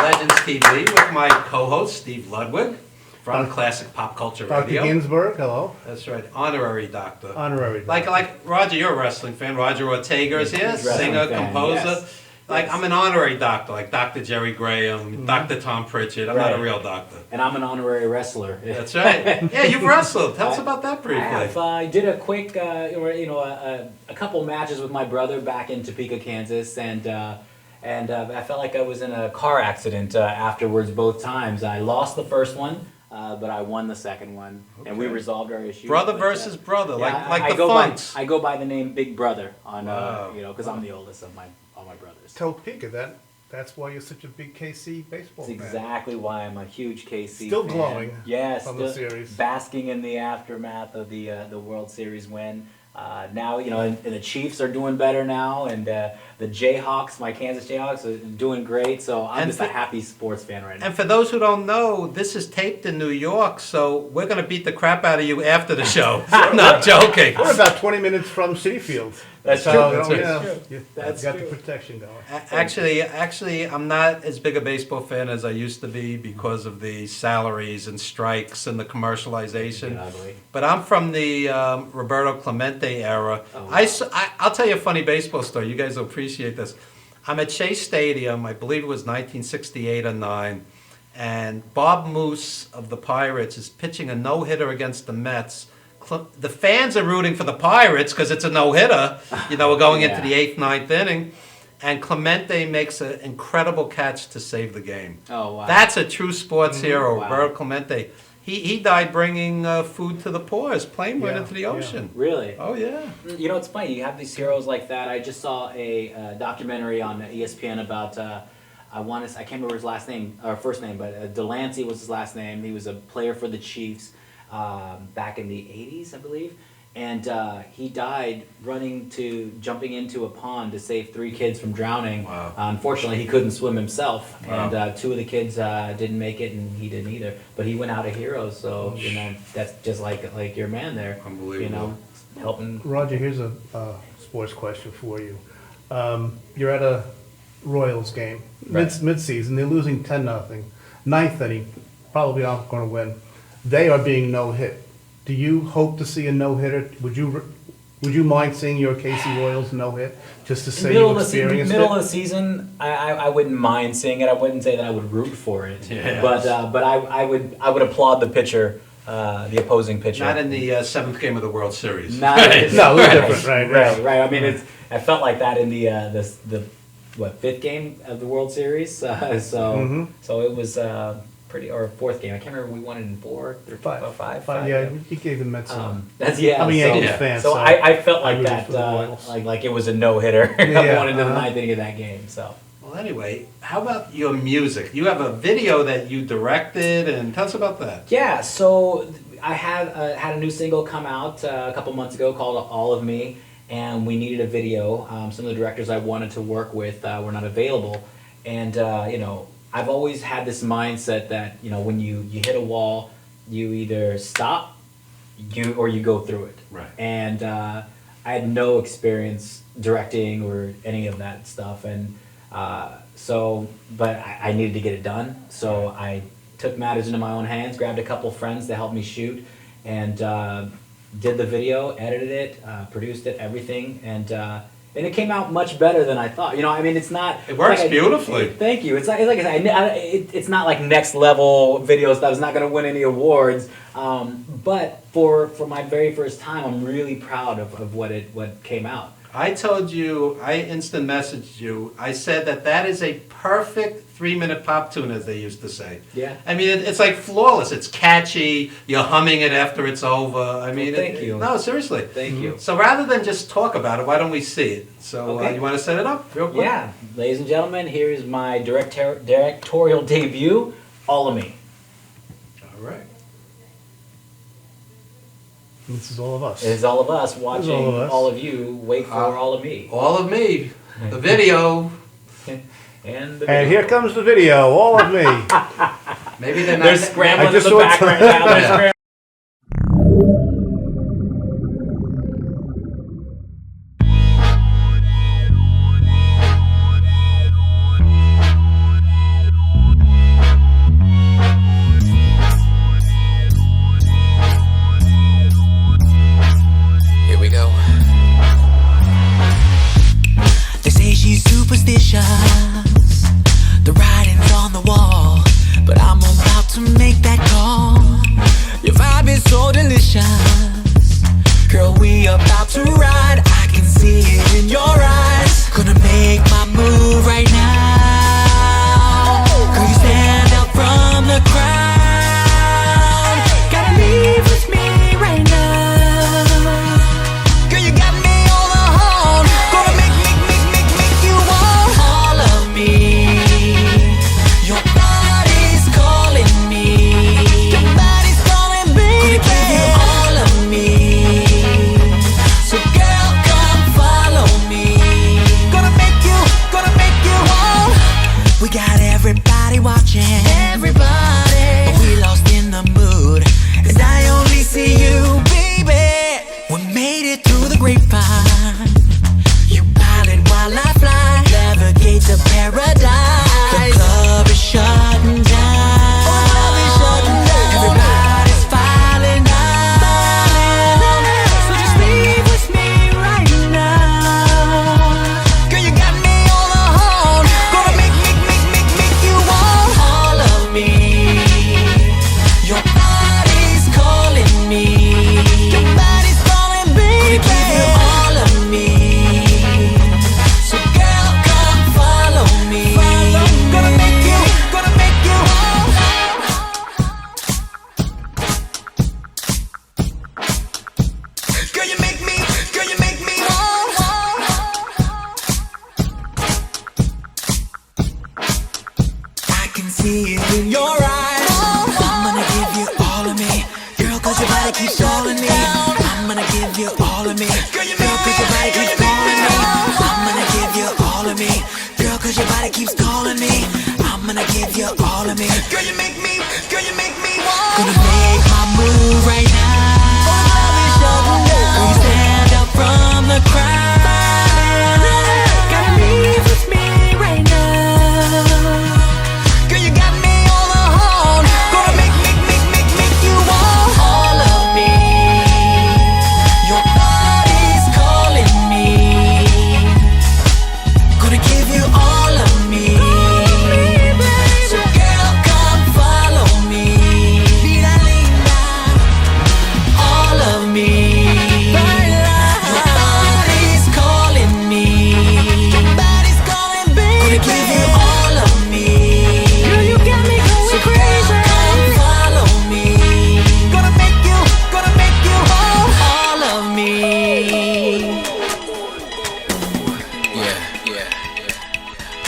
Legends TV with my co-host Steve Ludwig from Classic Pop Culture Radio. Dr. Ginsburg, hello. That's right, honorary doctor. Honorary doctor. Like Roger, you're a wrestling fan. Roger Ortega is here, singer, composer. Yes. Like I'm an honorary doctor, like Dr. Jerry Graham, Dr. Tom Pritchard. I'm not a real doctor. And I'm an honorary wrestler. That's right. Yeah, you've wrestled. Tell us about that briefly. I did a quick, a couple matches with my brother back in Topeka, Kansas, and I felt like I was in a car accident afterwards both times. I lost the first one, but I won the second one, and we resolved our issue. Brother versus brother, like I the go Funks. I go by the name Big Brother on, because I'm the oldest of all my brothers. Topeka, that's why you're such a big KC baseball That's fan. exactly why I'm a huge KC Still fan. glowing Yes, from the series. basking in the aftermath of the World Series win. Now, and the Chiefs are doing better now, and the Jayhawks, my Kansas Jayhawks, are doing great. So I'm just a happy sports fan right now. And for those who don't know, this is taped in New York, so we're going to beat the crap out of you after the show. I'm not joking. We're about 20 minutes from Citi Field. That's so, true. That's got the protection going. Actually, I'm not as big a baseball fan as I used to be because of the salaries and strikes and the commercialization. But I'm from the Roberto Clemente era. I'll tell you a funny baseball story. You guys will appreciate this. I'm at Shea Stadium. I believe it was 1968 or 9. And Bob Moose of the Pirates is pitching a no-hitter against the Mets. The fans are rooting for the Pirates because it's a no-hitter. We're going into the 8th, 9th inning. And Clemente makes an incredible catch to save the game. Oh, wow. That's a true sports hero, Wow. Roberto Clemente. He died bringing food to the poor. His plane went into the ocean. Really? Oh, yeah. It's funny. You have these heroes like that. I just saw a documentary on ESPN about, I can't remember his last name, or first name, but Delancey was his last name. He was a player for the Chiefs back in the 80s, I believe. And he died jumping into a pond to save 3 kids from drowning. Wow. Unfortunately, he couldn't swim himself, Wow. and 2 of the kids didn't make it, and he didn't either. But he went out a hero, so that's just like your man there. Unbelievable. Helping. Roger, here's a sports question for you. You're at a Royals game, mid-season. They're losing 10-0. 9th inning, probably aren't going to win. They are being no-hit. Do you hope to see a no-hitter? Would you mind seeing your KC Royals no-hit just to say you experienced it? Middle of the season, I wouldn't mind seeing it. I wouldn't say that I would root for it, but I would applaud the pitcher, the opposing pitcher. Not in the 7th game of the World Series. No, it was different, right. I mean, I felt like that in the 5th game of the World Series. So it was. Or 4th game. I can't remember. We won it in 4 or 5. Yeah, he gave the Mets some. That's I'm a Yankees fan, so I felt like rooted that. for the Royals. Like it was a no hitter going into the 9th inning of that game. So. Well, anyway, how about your music? You have a video that you directed, and tell us about that. Yeah. So I have had a new single come out a couple months ago called "All of Me," and we needed a video. Some of the directors I wanted to work with were not available, and I've always had this mindset that, when you hit a wall, you either stop or you go through it. Right. And I had no experience directing or any of that stuff. And but I needed to get it done. So I took matters into my own hands, grabbed a couple friends to help me shoot, and did the video, edited it, produced it, everything. And it came out much better than I thought. It's not. It works beautifully. Thank you. It's like I said, it's not like next level videos that was not going to win any awards. But for my very first time, I'm really proud of what came out. I told you, I instant messaged you. I said that is a perfect 3-minute pop tune, as they used to say. Yeah. I mean, it's like flawless. It's catchy. You're humming it after it's over. I mean, thank you. No, seriously. Thank you. So rather than just talk about it, why don't we see it? So you want to set it up real quick? Yeah. Ladies and gentlemen, here is my directorial debut, All of Me. All right. This is all of us. It is all of us watching all of you wait for All of Me. All of me. The video. And here comes the video, all of me. Maybe they're not. They're scrambling in the back right now. They're scrambling.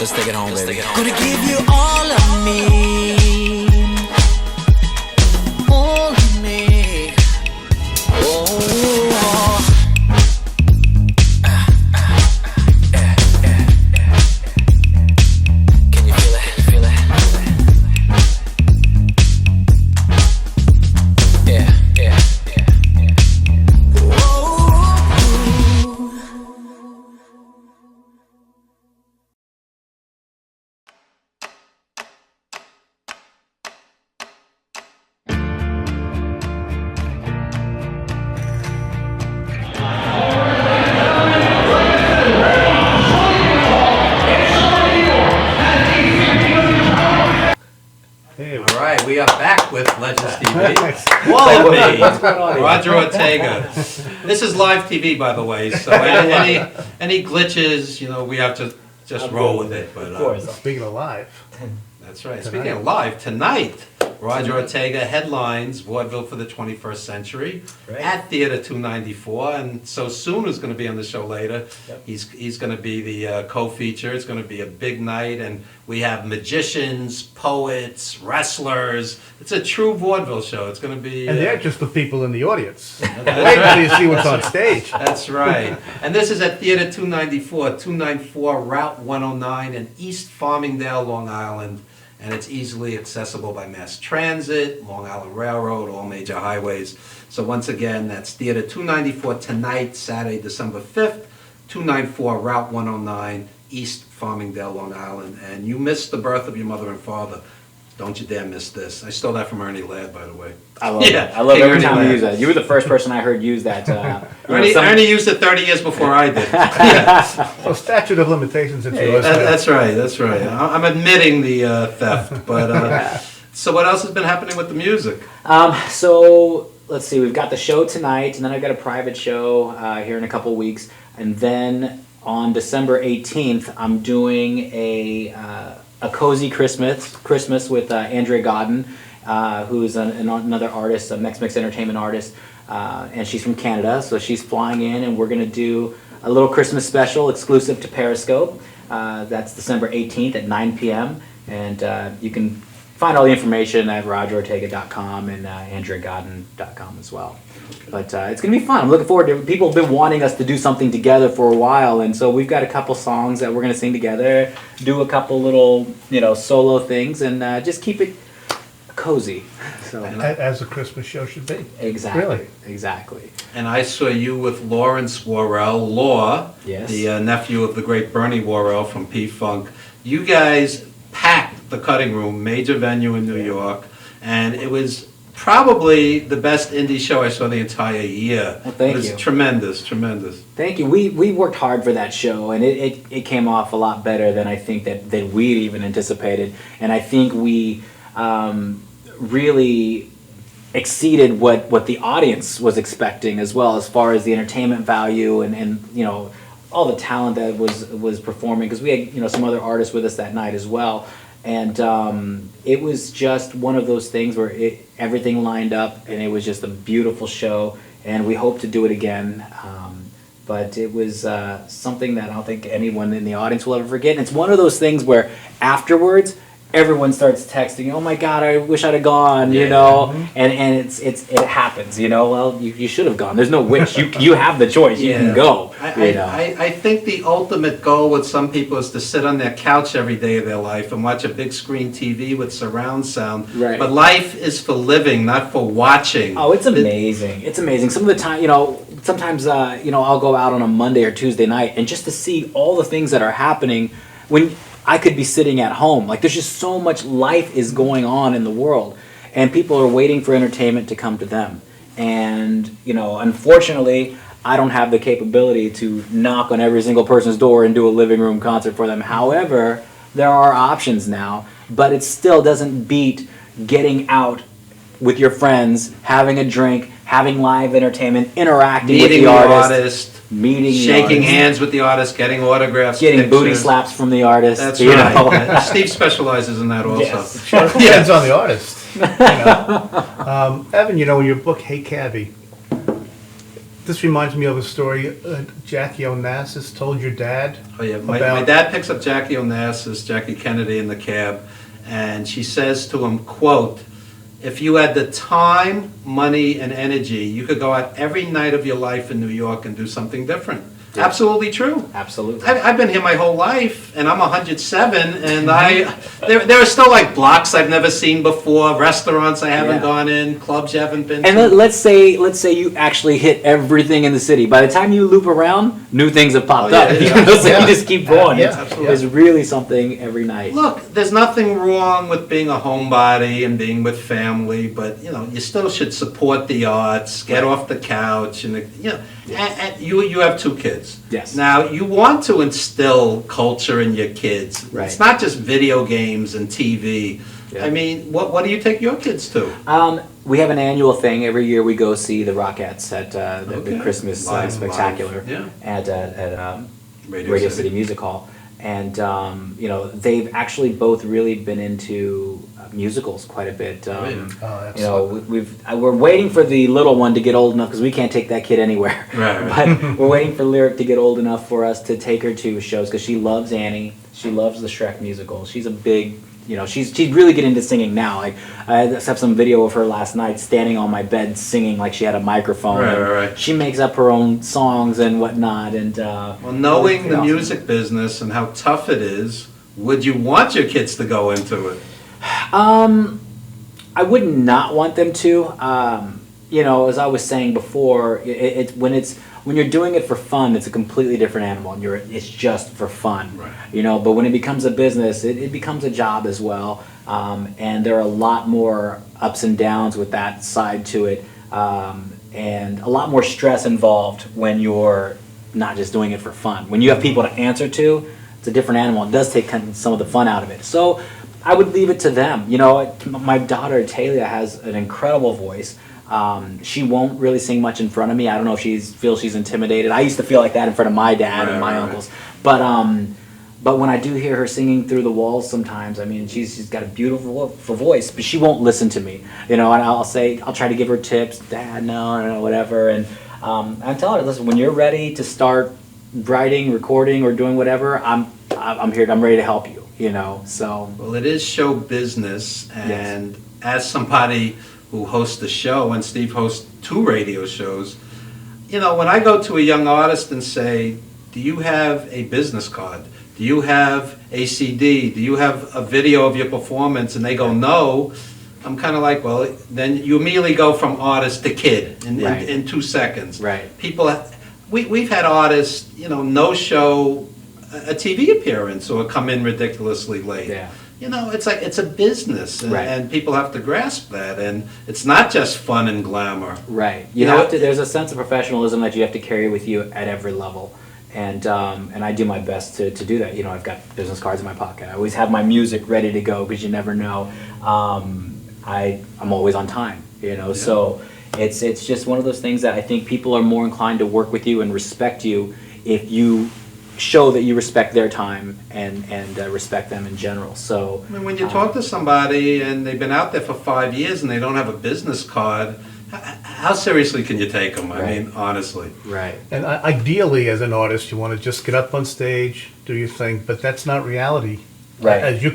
Let's take it home, baby. Gonna give you all of me. All of me. Oh. Can you feel it? Can you feel it? Yeah, yeah, yeah, yeah. Hey, All right, we are back with Legends TV. Nice. All of me, What's going on here? Roger Ortega. This is live TV, by the way, so any glitches, we have to just roll with it. But Of course. Speaking of live, that's right. Tonight. Speaking of live, tonight, Roger Ortega headlines Vaudeville for the 21st Century Right. at Theater 294, and so soon is going to be on the show later. Yep. He's going to be the co-feature. It's going to be a big night, and we have magicians, poets, wrestlers. It's a true vaudeville show. It's going to be. and they're just the people in the audience. Wait until you see what's on stage. That's right. And this is at Theater 294 Route 109 in East Farmingdale, Long Island. And it's easily accessible by mass transit, Long Island Railroad, all major highways. So once again, that's Theater 294 tonight, Saturday, December 5th, 294 Route 109, East Farmingdale, Long Island. And you missed the birth of your mother and father. Don't you dare miss this. I stole that from Ernie Ladd, by the way. I love it. I love King every Ernie time you Ladd. use that. You were the first person I heard use that. Ernie used it 30 years before I did. Yeah. So statute of limitations, it's yours. That's right, that's right. I'm admitting the theft, but so what else has been happening with the music? So let's see. We've got the show tonight, and then I've got a private show here in a couple weeks, and then on December 18th, I'm doing a cozy Christmas with Andrea Godden, who's another artist, a Mix Entertainment artist, and she's from Canada, so she's flying in, and we're gonna do a little Christmas special exclusive to Periscope. That's December 18th at 9 p.m. And you can find all the information at rogerortega.com and andreagodden.com as well. But it's going to be fun. I'm looking forward to it. People have been wanting us to do something together for a while, and so we've got a couple songs that we're going to sing together, do a couple little, solo things, and just keep it cozy. So As a Christmas show should be. exactly, Really? exactly. And I saw you with Lawrence Worrell, Law, Yes. the nephew of the great Bernie Worrell from P-Funk. You guys packed the Cutting Room, major venue in New York, and it was probably the best indie show I saw the entire year. Well, thank it was you. Tremendous, tremendous. Thank you. We worked hard for that show, and it came off a lot better than I think that we'd even anticipated. And I think we really exceeded what the audience was expecting as well, as far as the entertainment value and all the talent that was performing, because we had some other artists with us that night as well. And it was just one of those things where everything lined up, and it was just a beautiful show, and we hope to do it again. But it was something that I don't think anyone in the audience will ever forget. And it's one of those things where afterwards, everyone starts texting, "Oh my God, I wish I'd have gone," Mm-hmm. and it happens, Well, you should have gone. There's no wish. You have the choice. You can go. I think the ultimate goal with some people is to sit on their couch every day of their life and watch a big screen TV with surround sound. Right. But life is for living, not for watching. Oh, it's amazing. It's amazing. Some of the time, sometimes, I'll go out on a Monday or Tuesday night, and just to see all the things that are happening when I could be sitting at home. Like, there's just so much life is going on in the world, and people are waiting for entertainment to come to them. And, unfortunately, I don't have the capability to knock on every single person's door and do a living room concert for them. However, there are options now, but it still doesn't beat getting out with your friends, having a drink, having live entertainment, interacting Meeting with the the artist, artist, meeting the shaking artist, hands with the artist, getting autographs, getting booty pictures. slaps from the artist. That's you right. know. Yeah, Steve specializes in that also. Yes. Sure, it depends on the artist. Evan, in your book, Hey Cabby, This reminds me of a story Jackie Onassis told your dad. Oh yeah, my about- dad picks up Jackie Onassis, Jackie Kennedy in the cab, and she says to him, quote, "If you had the time, money, and energy, you could go out every night of your life in New York and do something different." Yeah. Absolutely true. Absolutely. I've been here my whole life, and I'm 107, and there are still like blocks I've never seen before, restaurants I haven't Yeah. gone in, clubs you haven't been And to. let's say you actually hit everything in the city. By the time you loop around, new things have popped Oh, yeah, up. yeah. You know, so Yeah. you just keep going. Yeah, It's, absolutely. it's really something every night. Look, there's nothing wrong with being a homebody and being with family, but you still should support the arts, get off the couch, and and you have 2 kids. Yes. Now you want to instill culture in your kids. Right. It's not just video games and TV. Yeah. I mean, what do you take your kids to? We have an annual thing every year. We go see the Rockettes at the Okay. Christmas Live, Spectacular yeah. at Radio Radio City. City Music Hall, and they've actually both really been into musicals quite a bit. Oh, that's We're waiting for the little one to get old enough because we can't take that kid anywhere. Right. But we're waiting for Lyric to get old enough for us to take her to shows because she loves Annie. She loves the Shrek musical. She's a big, she's really getting into singing now. Like I have some video of her last night standing on my bed singing like she had a microphone. Right, and right. She makes up her own songs and whatnot. And Well, knowing the awesome. music business and how tough it is, would you want your kids to go into it? I would not want them to. As I was saying before, when you're doing it for fun, it's a completely different animal, and it's just for fun. Right. But when it becomes a business, it becomes a job as well, and there are a lot more ups and downs with that side to it, and a lot more stress involved when you're not just doing it for fun. When you have people to answer to, it's a different animal. It does take some of the fun out of it. So I would leave it to them. My daughter Talia has an incredible voice. She won't really sing much in front of me. I don't know if she feels she's intimidated. I used to feel like that in front of my dad and my uncles. But when I do hear her singing through the walls sometimes, I mean, she's got a beautiful voice, but she won't listen to me. And I'll try to give her tips. Dad, no, whatever. And I tell her, listen, when you're ready to start writing, recording, or doing whatever, I'm here. I'm ready to help you. So. Well, it is show business, and as somebody who hosts a show, and Steve hosts 2 radio shows, when I go to a young artist and say, do you have a business card? Do you have a CD? Do you have a video of your performance? And they go, no. I'm kind of like, well, then you immediately go from artist to kid in 2 seconds. Right. We've had artists, no show a TV appearance or come in ridiculously late. Yeah. It's like it's a business, and, Right. and people have to grasp that, and it's not just fun and glamour. Right. You know, There's a sense of professionalism that you have to carry with you at every level. And I do my best to do that. I've got business cards in my pocket. I always have my music ready to go because you never know. I'm always on time, so it's just one of those things that I think people are more inclined to work with you and respect you if you show that you respect their time and respect them in general. So I mean, when you talk to somebody and they've been out there for 5 years and they don't have a business card, how seriously can you take them? I Right. mean, honestly. right. And ideally, as an artist, you want to just get up on stage, do your thing, but that's not reality. Right. As you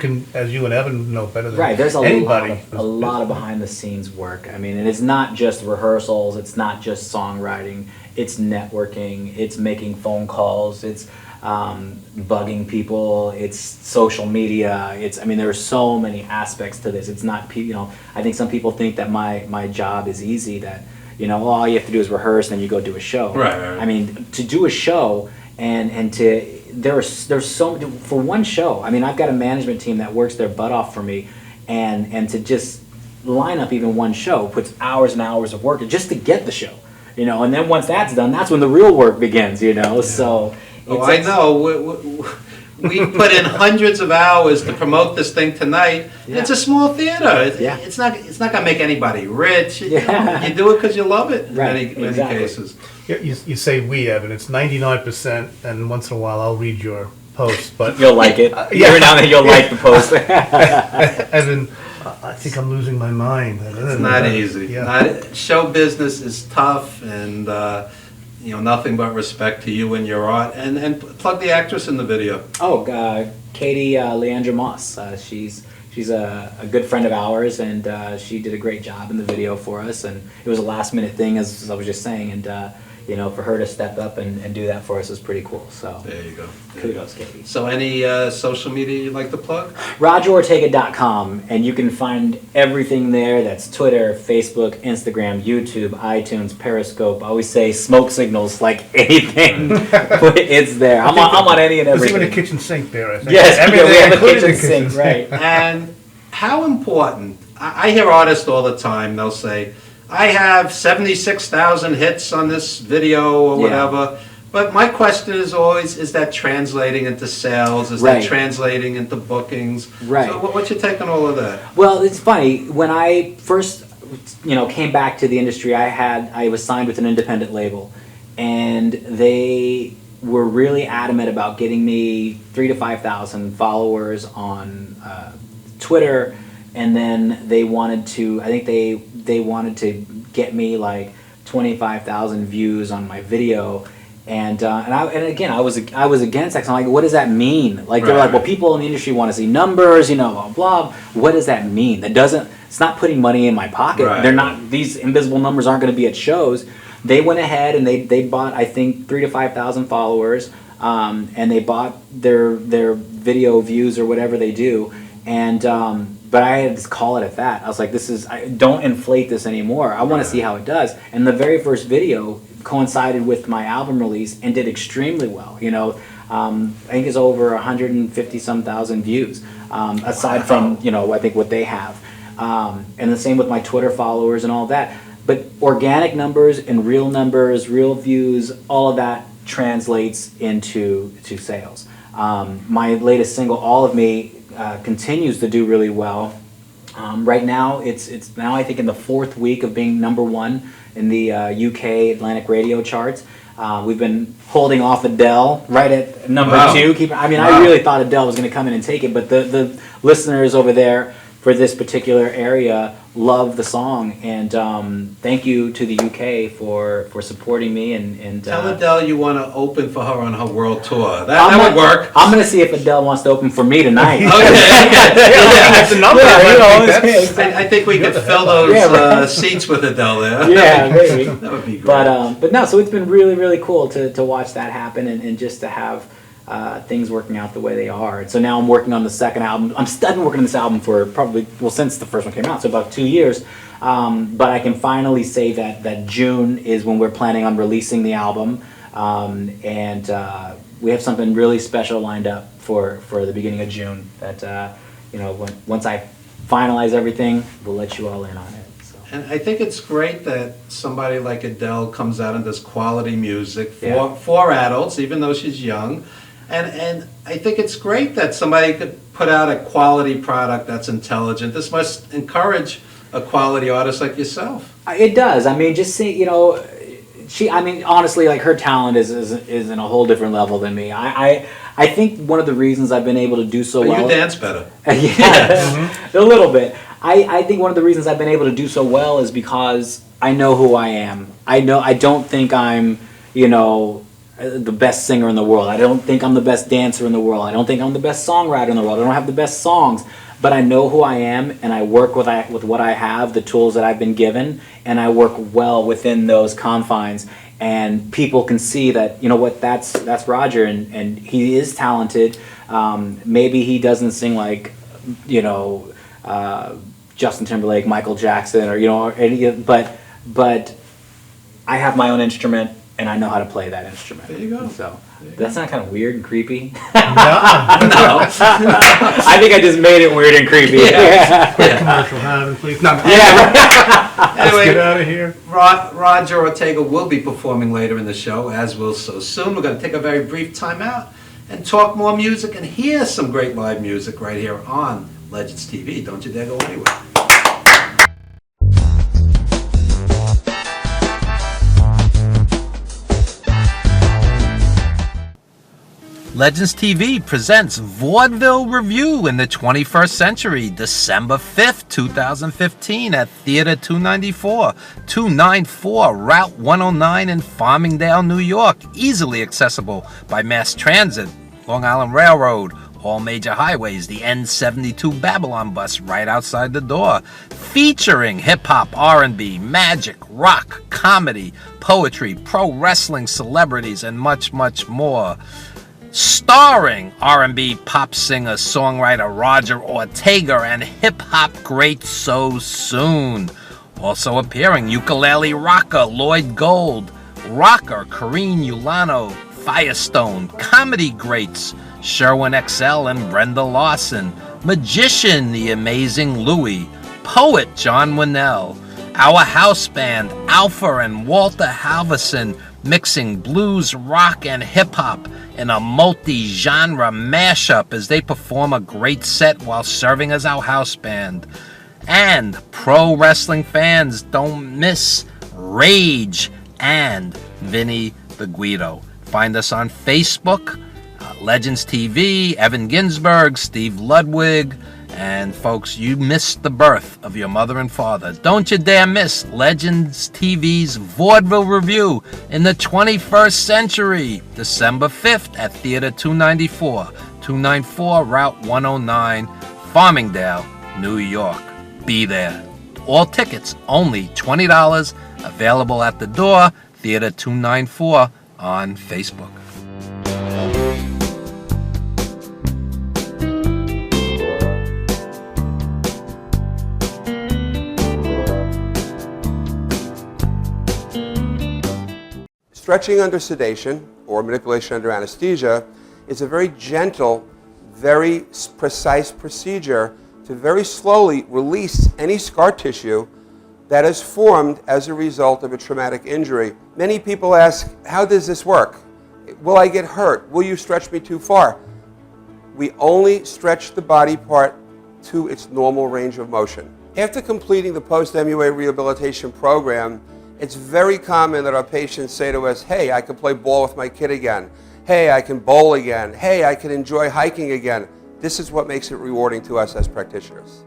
and Evan know better than Right, there's anybody. a lot of behind the scenes work. I mean, and it's not just rehearsals, it's not just songwriting, it's networking, it's making phone calls, it's bugging people, it's social media, there are so many aspects to this. It's not, I think some people think that my job is easy, that, all you have to do is rehearse and then you go do a show. Right. I mean, to do a show and to, there's so, for one show, I've got a management team that works their butt off for me, and to just line up even one show puts hours and hours of work just to get the show, and then once that's done, that's when the real work begins, so. Oh, I know. We put in hundreds of hours to promote this thing tonight. Yeah. It's a small theater. Yeah. It's not going to make anybody rich. Yeah. You do it because you love it in Right, many exactly. cases. You say we, Evan. It's 99%, and once in a while I'll read your post. But You'll like it. Yeah. Every now and then you'll like the post. Evan, I think I'm losing my mind. It's not easy. Yeah. Show business is tough, and nothing but respect to you and your art. And plug the actress in the video. Oh, Katie Leandra Moss. She's a good friend of ours, and she did a great job in the video for us. And it was a last minute thing, as I was just saying, and for her to step up and do that for us was pretty cool. So There you go. kudos, Katie. So any social media you'd like to plug? RogerOrtega.com, and you can find everything there. That's Twitter, Facebook, Instagram, YouTube, iTunes, Periscope. I always say smoke signals like anything, but it's there. I'm on any and There's everything. even a kitchen sink there, I think. Yes, Everything, we have a including kitchen the sink, right. And how important, I hear artists all the time, they'll say, I have 76,000 hits on this video or Yeah. whatever. But my question is always, is that translating into sales? Is Right. that translating into bookings? Right. So what's your take on all of that? Well, it's funny. When I first, came back to the industry, I was signed with an independent label, and they were really adamant about getting me 3,000 to 5,000 followers on Twitter, and then they wanted to. I think they wanted to get me like 25,000 views on my video. And again, I was against that. 'Cause I'm like, what does that mean? Like they're like, well, people in the industry want to see numbers, blah blah. What does that mean? It's not putting money in my pocket. Right. They're not. These invisible numbers aren't going to be at shows. They went ahead and they bought, I think, 3,000 to 5,000 followers, and they bought their video views or whatever they do. And but I had to call it at that. I was like, don't inflate this anymore. I want to see how it does. And the very first video coincided with my album release and did extremely well. I think it's over 150 some thousand views, aside from I think what they have, and the same with my Twitter followers and all that. But organic numbers and real views, all of that translates into sales. My latest single, All of Me, continues to do really well. Right now, it's now I think in the 4th week of being #1 in the UK Atlantic radio charts. We've been holding off Adele right at number Wow. 2. I really thought Adele was going to come in and take it, but the listeners over there for this particular area love the song, and thank you to the UK for supporting me and Tell Adele you want to open for her on her world tour. That would work. I'm gonna see if Adele wants to open for me tonight. That's the number. I think we could fill those seats with Adele there. Yeah, maybe. That would be great. But no, so it's been really, really cool to watch that happen and just to have things working out the way they are. And so now I'm working on the second album. I've been working on this album for probably, since the first one came out, so about 2 years. But I can finally say that June is when we're planning on releasing the album. And we have something really special lined up for the beginning of June that, once I finalize everything, we'll let you all in on it. So. And I think it's great that somebody like Adele comes out and does quality music for adults, even though she's young. And I think it's great that somebody could put out a quality product that's intelligent. This must encourage a quality artist like yourself. It does. I mean, just see, honestly, like her talent is in a whole different level than me. I think one of the reasons I've been able to do so But well. you dance better. Yeah, a little bit. I think one of the reasons I've been able to do so well is because I know who I am. I don't think I'm, the best singer in the world. I don't think I'm the best dancer in the world. I don't think I'm the best songwriter in the world. I don't have the best songs. But I know who I am, and I work with what I have, the tools that I've been given, and I work well within those confines. And people can see that, that's Roger, and he is talented. Maybe he doesn't sing like, Justin Timberlake, Michael Jackson, or any, but I have my own instrument, and I know how to play that instrument. There you go. So that's not kind of weird and creepy. No. I think I just made it weird and creepy. Yeah. Commercial having, please. No, Yeah. let's Anyway, get out of here. Roger Ortega will be performing later in the show, as will So Soon. We're going to take a very brief time out and talk more music and hear some great live music right here on Legends TV. Don't you dare go anywhere. Legends TV presents Vaudeville Review in the 21st Century, December 5th, 2015 at Theater 294 Route 109 in Farmingdale, New York. Easily accessible by mass transit, Long Island Railroad, all major highways, the N72 Babylon bus right outside the door. Featuring hip-hop, R&B, magic, rock, comedy, poetry, pro wrestling celebrities, and much, much more. Starring R&B pop singer, songwriter Roger Ortega and hip-hop great So Soon. Also appearing ukulele rocker Lloyd Gold, rocker Kareen Ulano, Firestone, comedy greats Sherwin XL and Brenda Lawson, magician the amazing Louie, poet John Winnell, our house band Alpha and Walter Halverson, mixing blues, rock, and hip-hop in a multi-genre mashup as they perform a great set while serving as our house band. And pro wrestling fans don't miss Rage and Vinny the Guido. Find us on Facebook, Legends TV, Evan Ginsberg, Steve Ludwig, and folks, you missed the birth of your mother and father. Don't you dare miss Legends TV's Vaudeville Review in the 21st Century, December 5th at Theater 294 Route 109, Farmingdale, New York. Be there. All tickets only $20, available at the door, Theater 294 on Facebook. Stretching under sedation, or manipulation under anesthesia, is a very gentle, very precise procedure to very slowly release any scar tissue that is formed as a result of a traumatic injury. Many people ask, how does this work? Will I get hurt? Will you stretch me too far? We only stretch the body part to its normal range of motion. After completing the post-MUA rehabilitation program, it's very common that our patients say to us, hey, I can play ball with my kid again. Hey, I can bowl again. Hey, I can enjoy hiking again. This is what makes it rewarding to us as practitioners.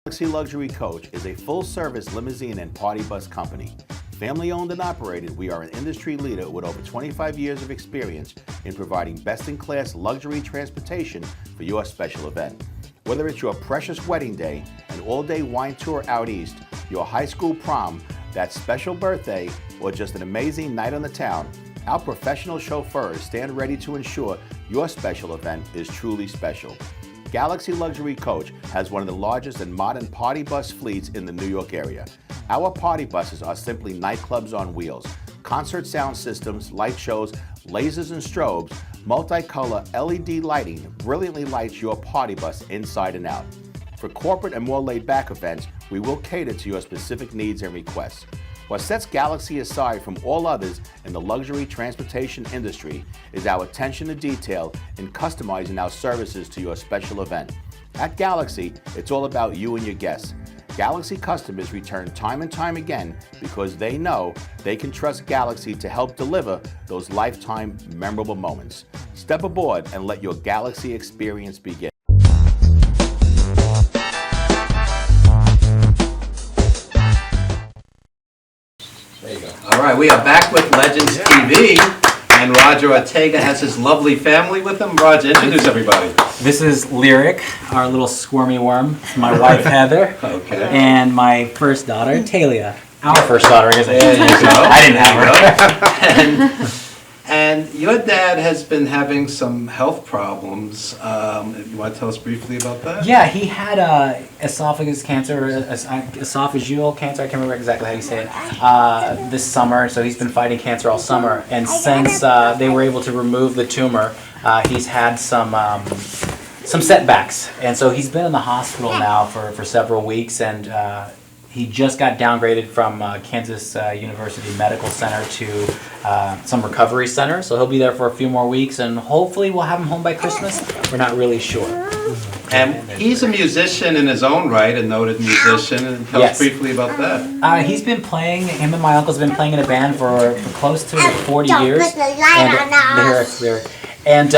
Galaxy Luxury Coach is a full-service limousine and party bus company. Family-owned and operated, we are an industry leader with over 25 years of experience in providing best-in-class luxury transportation for your special event. Whether it's your precious wedding day, an all-day wine tour out east, your high school prom, that special birthday, or just an amazing night on the town, our professional chauffeurs stand ready to ensure your special event is truly special. Galaxy Luxury Coach has one of the largest and modern party bus fleets in the New York area. Our party buses are simply nightclubs on wheels. Concert sound systems, light shows, lasers and strobes, multicolor LED lighting brilliantly lights your party bus inside and out. For corporate and more laid-back events, we will cater to your specific needs and requests. What sets Galaxy aside from all others in the luxury transportation industry is our attention to detail in customizing our services to your special event. At Galaxy, it's all about you and your guests. Galaxy customers return time and time again because they know they can trust Galaxy to help deliver those lifetime memorable moments. Step aboard and let your Galaxy experience begin. There you go. All right, we are back with Legends TV, and Roger Ortega has his lovely family with him. Roger, introduce everybody. This is Lyric, our little squirmy worm. My wife Heather, Okay. and my first daughter Talia. Our first daughter, I guess. There you go. I didn't have her. And your dad has been having some health problems. You want to tell us briefly about that? Yeah, he had esophagus cancer, esophageal cancer. I can't remember exactly how you say it. This summer, so he's been fighting cancer all summer. And since they were able to remove the tumor, he's had some setbacks, and so he's been in the hospital now for several weeks, and he just got downgraded from Kansas University Medical Center to some recovery center, so he'll be there for a few more weeks, and hopefully we'll have him home by Christmas. We're not really sure. And he's a musician in his own right, a noted musician, and tell us briefly about that. He's been playing, him and my uncle's been playing in a band for close to 40 years. And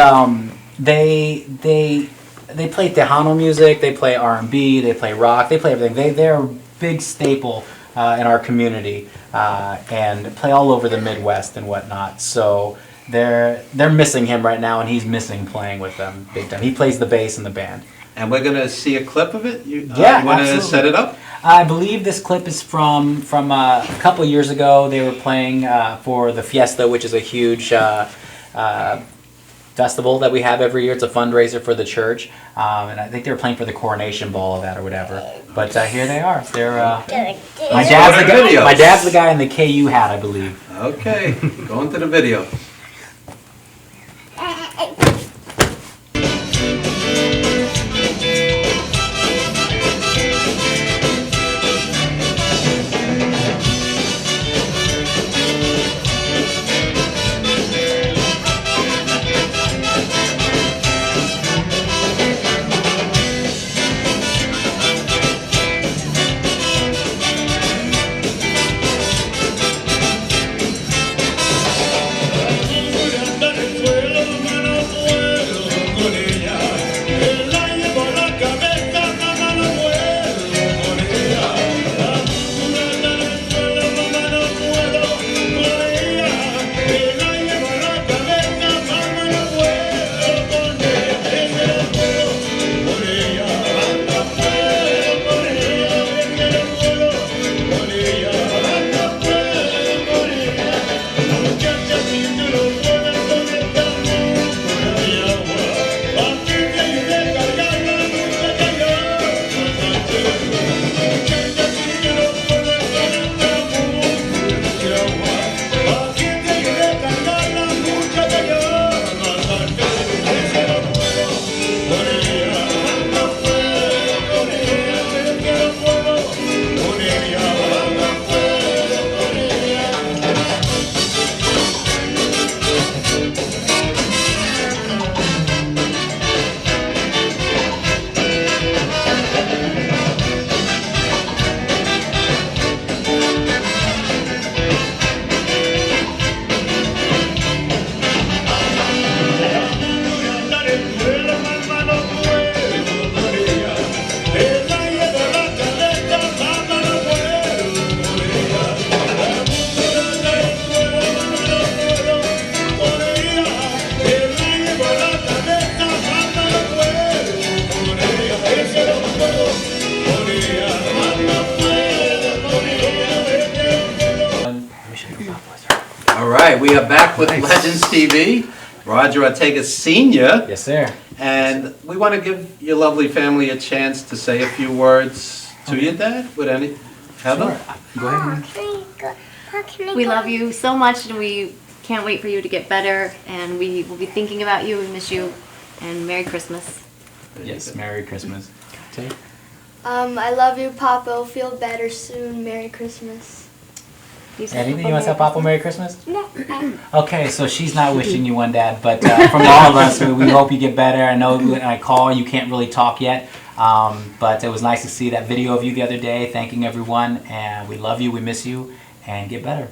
they play Tejano music, they play R&B, they play rock, they play everything. They're a big staple in our community and play all over the Midwest and whatnot. So they're missing him right now, and he's missing playing with them big time. He plays the bass in the band. And we're going to see a clip of it? You want to set it up? I believe this clip is from a couple years ago. They were playing for the Fiesta, which is a huge festival that we have every year. It's a fundraiser for the church, and I think they were playing for the coronation ball of that or whatever. But here they are. They're my dad's the guy in the KU hat, I believe. Okay, going to the video. All right, we are back with Legends TV. Roger Ortega Sr. Yes, sir. And we want to give your lovely family a chance to say a few words to your dad. Would any? Heather? Sure. Go ahead. We love you so much, and we can't wait for you to get better. And we will be thinking about you. We miss you. And Merry Christmas. Yes, Merry Christmas. Take. I love you, Papa. Feel better soon. Merry Christmas. Anything you want to tell Papa Merry Christmas? No. Okay, so she's not wishing you one, Dad, but from all of us, we hope you get better. I know when I call, you can't really talk yet, but it was nice to see that video of you the other day, thanking everyone, and we love you, we miss you, and get better.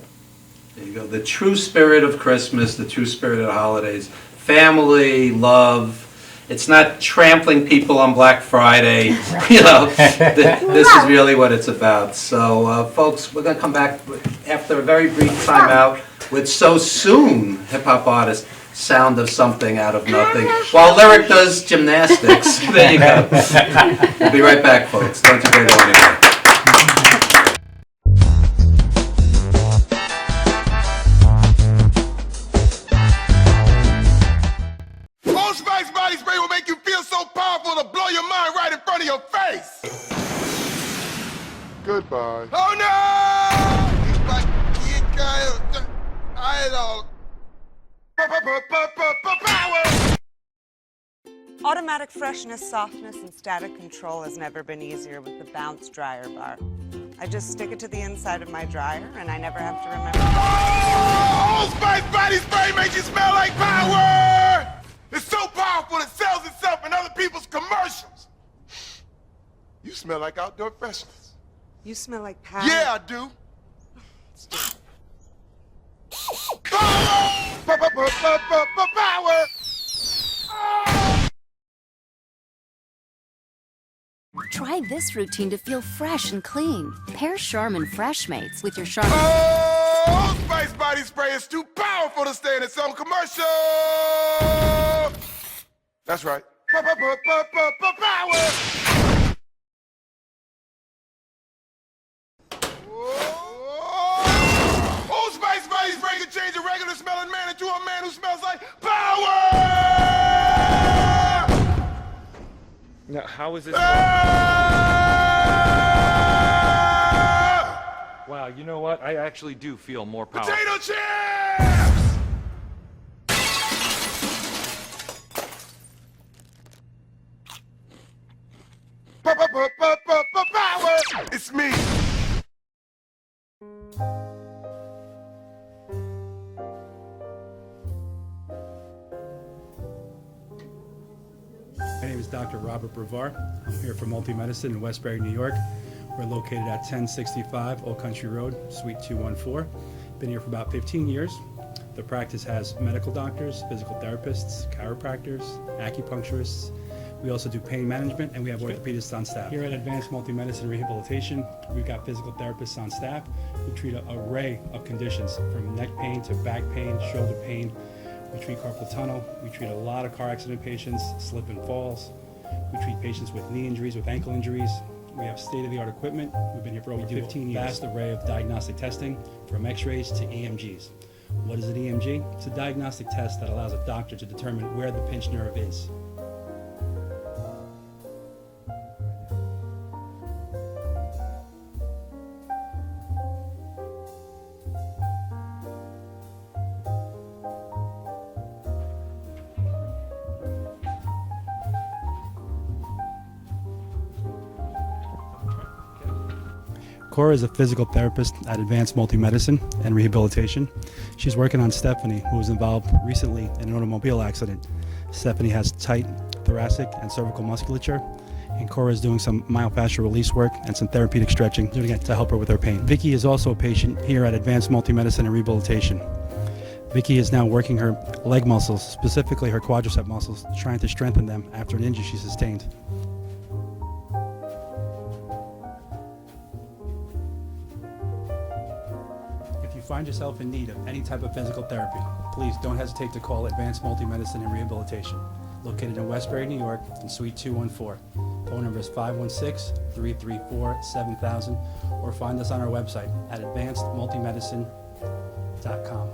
There you go. The true spirit of Christmas, the true spirit of the holidays. Family, love. It's not trampling people on Black Friday. You know, this is really what it's about. So, folks, we're going to come back after a very brief time out with So Soon, hip-hop artist, Sound of Something Out of Nothing, while Lyric does gymnastics. There you go. We'll be right back, folks. Don't you go anywhere. Body spray will make you feel so powerful to blow your mind right in front of your face. Goodbye. Oh no! He's like, power. Automatic freshness, softness, and static control has never been easier with the Bounce Dryer Bar. I just stick it to the inside of my dryer, and I never have to remember. Old Spice body spray makes you smell like power! It's so powerful it sells itself in other people's commercials. You smell like outdoor freshness. You smell like power. Yeah, I do. Power! Power! Try this routine to feel fresh and clean. Pair Charmin Fresh Mates with your Charmin. Oh, Old Spice body spray is too powerful to stay in its own commercial. That's right. Power. Old Spice body spray can change a regular smelling man into a man who smells like power. Now, how is this? Wow, you know what? I actually do feel more powerful. Potato chips! Power! It's me. My name is Dr. Robert Brevard. I'm here for Multi-Medicine in Westbury, New York. We're located at 1065 Old Country Road, Suite 214. Been here for about 15 years. The practice has medical doctors, physical therapists, chiropractors, acupuncturists. We also do pain management, and we have orthopedists on staff. Here at Advanced Multi-Medicine Rehabilitation, we've got physical therapists on staff who treat an array of conditions, from neck pain to back pain, shoulder pain. We treat carpal tunnel. We treat a lot of car accident patients, slip and falls. We treat patients with knee injuries, with ankle injuries. We have state-of-the-art equipment. We've been here for over 15 years. Vast array of diagnostic testing, from x-rays to EMGs. What is an EMG? It's a diagnostic test that allows a doctor to determine where the pinched nerve is. Cora is a physical therapist at Advanced Multi-Medicine and Rehabilitation. She's working on Stephanie, who was involved recently in an automobile accident. Stephanie has tight thoracic and cervical musculature, and Cora is doing some myofascial release work and some therapeutic stretching, doing it to help her with her pain. Vicky is also a patient here at Advanced Multi-Medicine and Rehabilitation. Vicky is now working her leg muscles, specifically her quadricep muscles, trying to strengthen them after an injury she sustained. If you find yourself in need of any type of physical therapy, please don't hesitate to call Advanced Multi-Medicine and Rehabilitation, located in Westbury, New York, in Suite 214. Phone number is 516-334-7000, or find us on our website at advancedmultimedicine.com.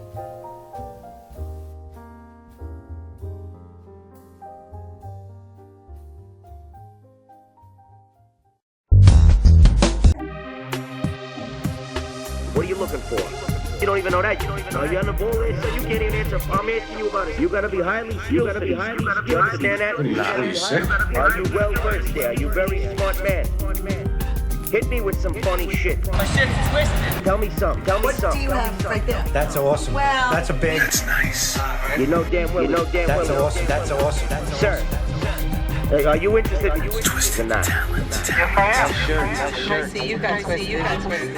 What are you looking for? You don't even know that. Are you on the ball list? So you can't even answer. I'm asking you about it. You gotta be highly skilled. You gotta be highly skilled. You understand that? Are you sick? Are you well versed there? Are you very smart man? Hit me with some funny shit. My shit's twisted. Tell me something. Tell me something. What do you have right there? That's awesome. Well, That's a big. That's nice. You know damn well. That's awesome. That's awesome. Sir, are you interested in twisted or not? Yes, I am. Sure. See, you got twisted. That's twisted.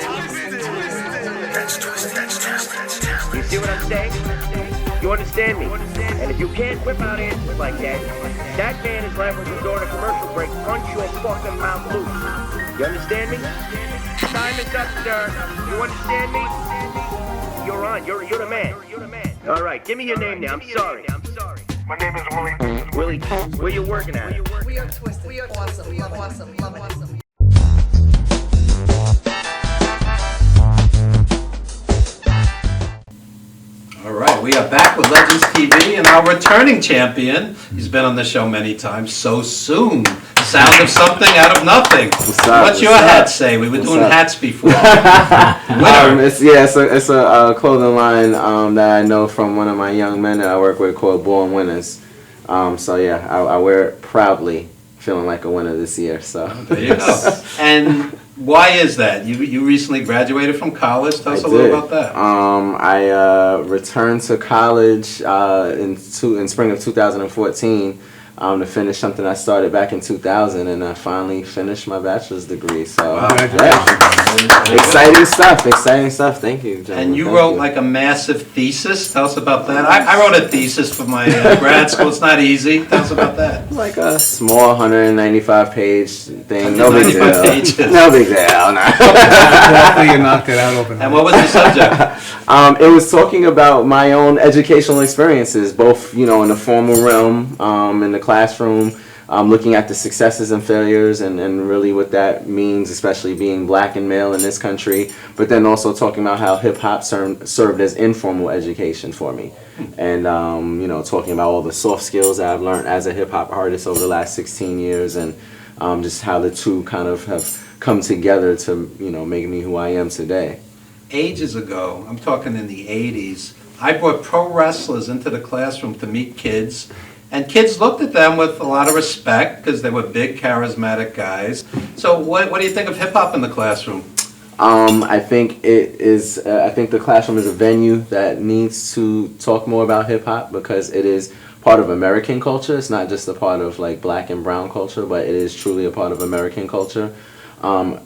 You see what I'm saying? You understand me? And if you can't whip out answers like that, that man is liable to go to commercial break, punch your fucking mouth loose. You understand me? Time is up, sir. You understand me? You're on. You're the man. All right, give me your name now. I'm sorry. My name is Willie. Willie, where you working at? We are twisted. We are awesome. Love it. All right, we are back with Legends TV and our returning champion. He's been on the show many times. So soon. Sound of something out of nothing. What's your hat say? We were doing hats before. It's a clothing line that I know from one of my young men that I work with called Born Winners. I wear it proudly, feeling like a winner this year. So there you go. And Why is that? You recently graduated from college. Tell us a I little did. about that. I returned to college in spring of 2014 to finish something I started back in 2000, and I finally finished my bachelor's degree. So, yeah. Exciting stuff. Thank you, gentlemen. And you Thank wrote like a massive thesis. Tell us about that. I wrote a thesis for my grad school. It's not easy. Tell us about that. Like a small 195-page thing. No big 195 deal. pages. No big deal. No. Hopefully you knocked it out overnight. And what was the subject? It was talking about my own educational experiences, both in the formal realm, in the classroom, looking at the successes and failures and really what that means, especially being black and male in this country, but then also talking about how hip-hop served as informal education for me. And, talking about all the soft skills that I've learned as a hip-hop artist over the last 16 years and just how the two kind of have come together to, make me who I am today. Ages ago, I'm talking in the 80s, I brought pro wrestlers into the classroom to meet kids, and kids looked at them with a lot of respect because they were big, charismatic guys. So what do you think of hip-hop in the classroom? I think it is. I think the classroom is a venue that needs to talk more about hip-hop because it is part of American culture. It's not just a part of like black and brown culture, but it is truly a part of American culture.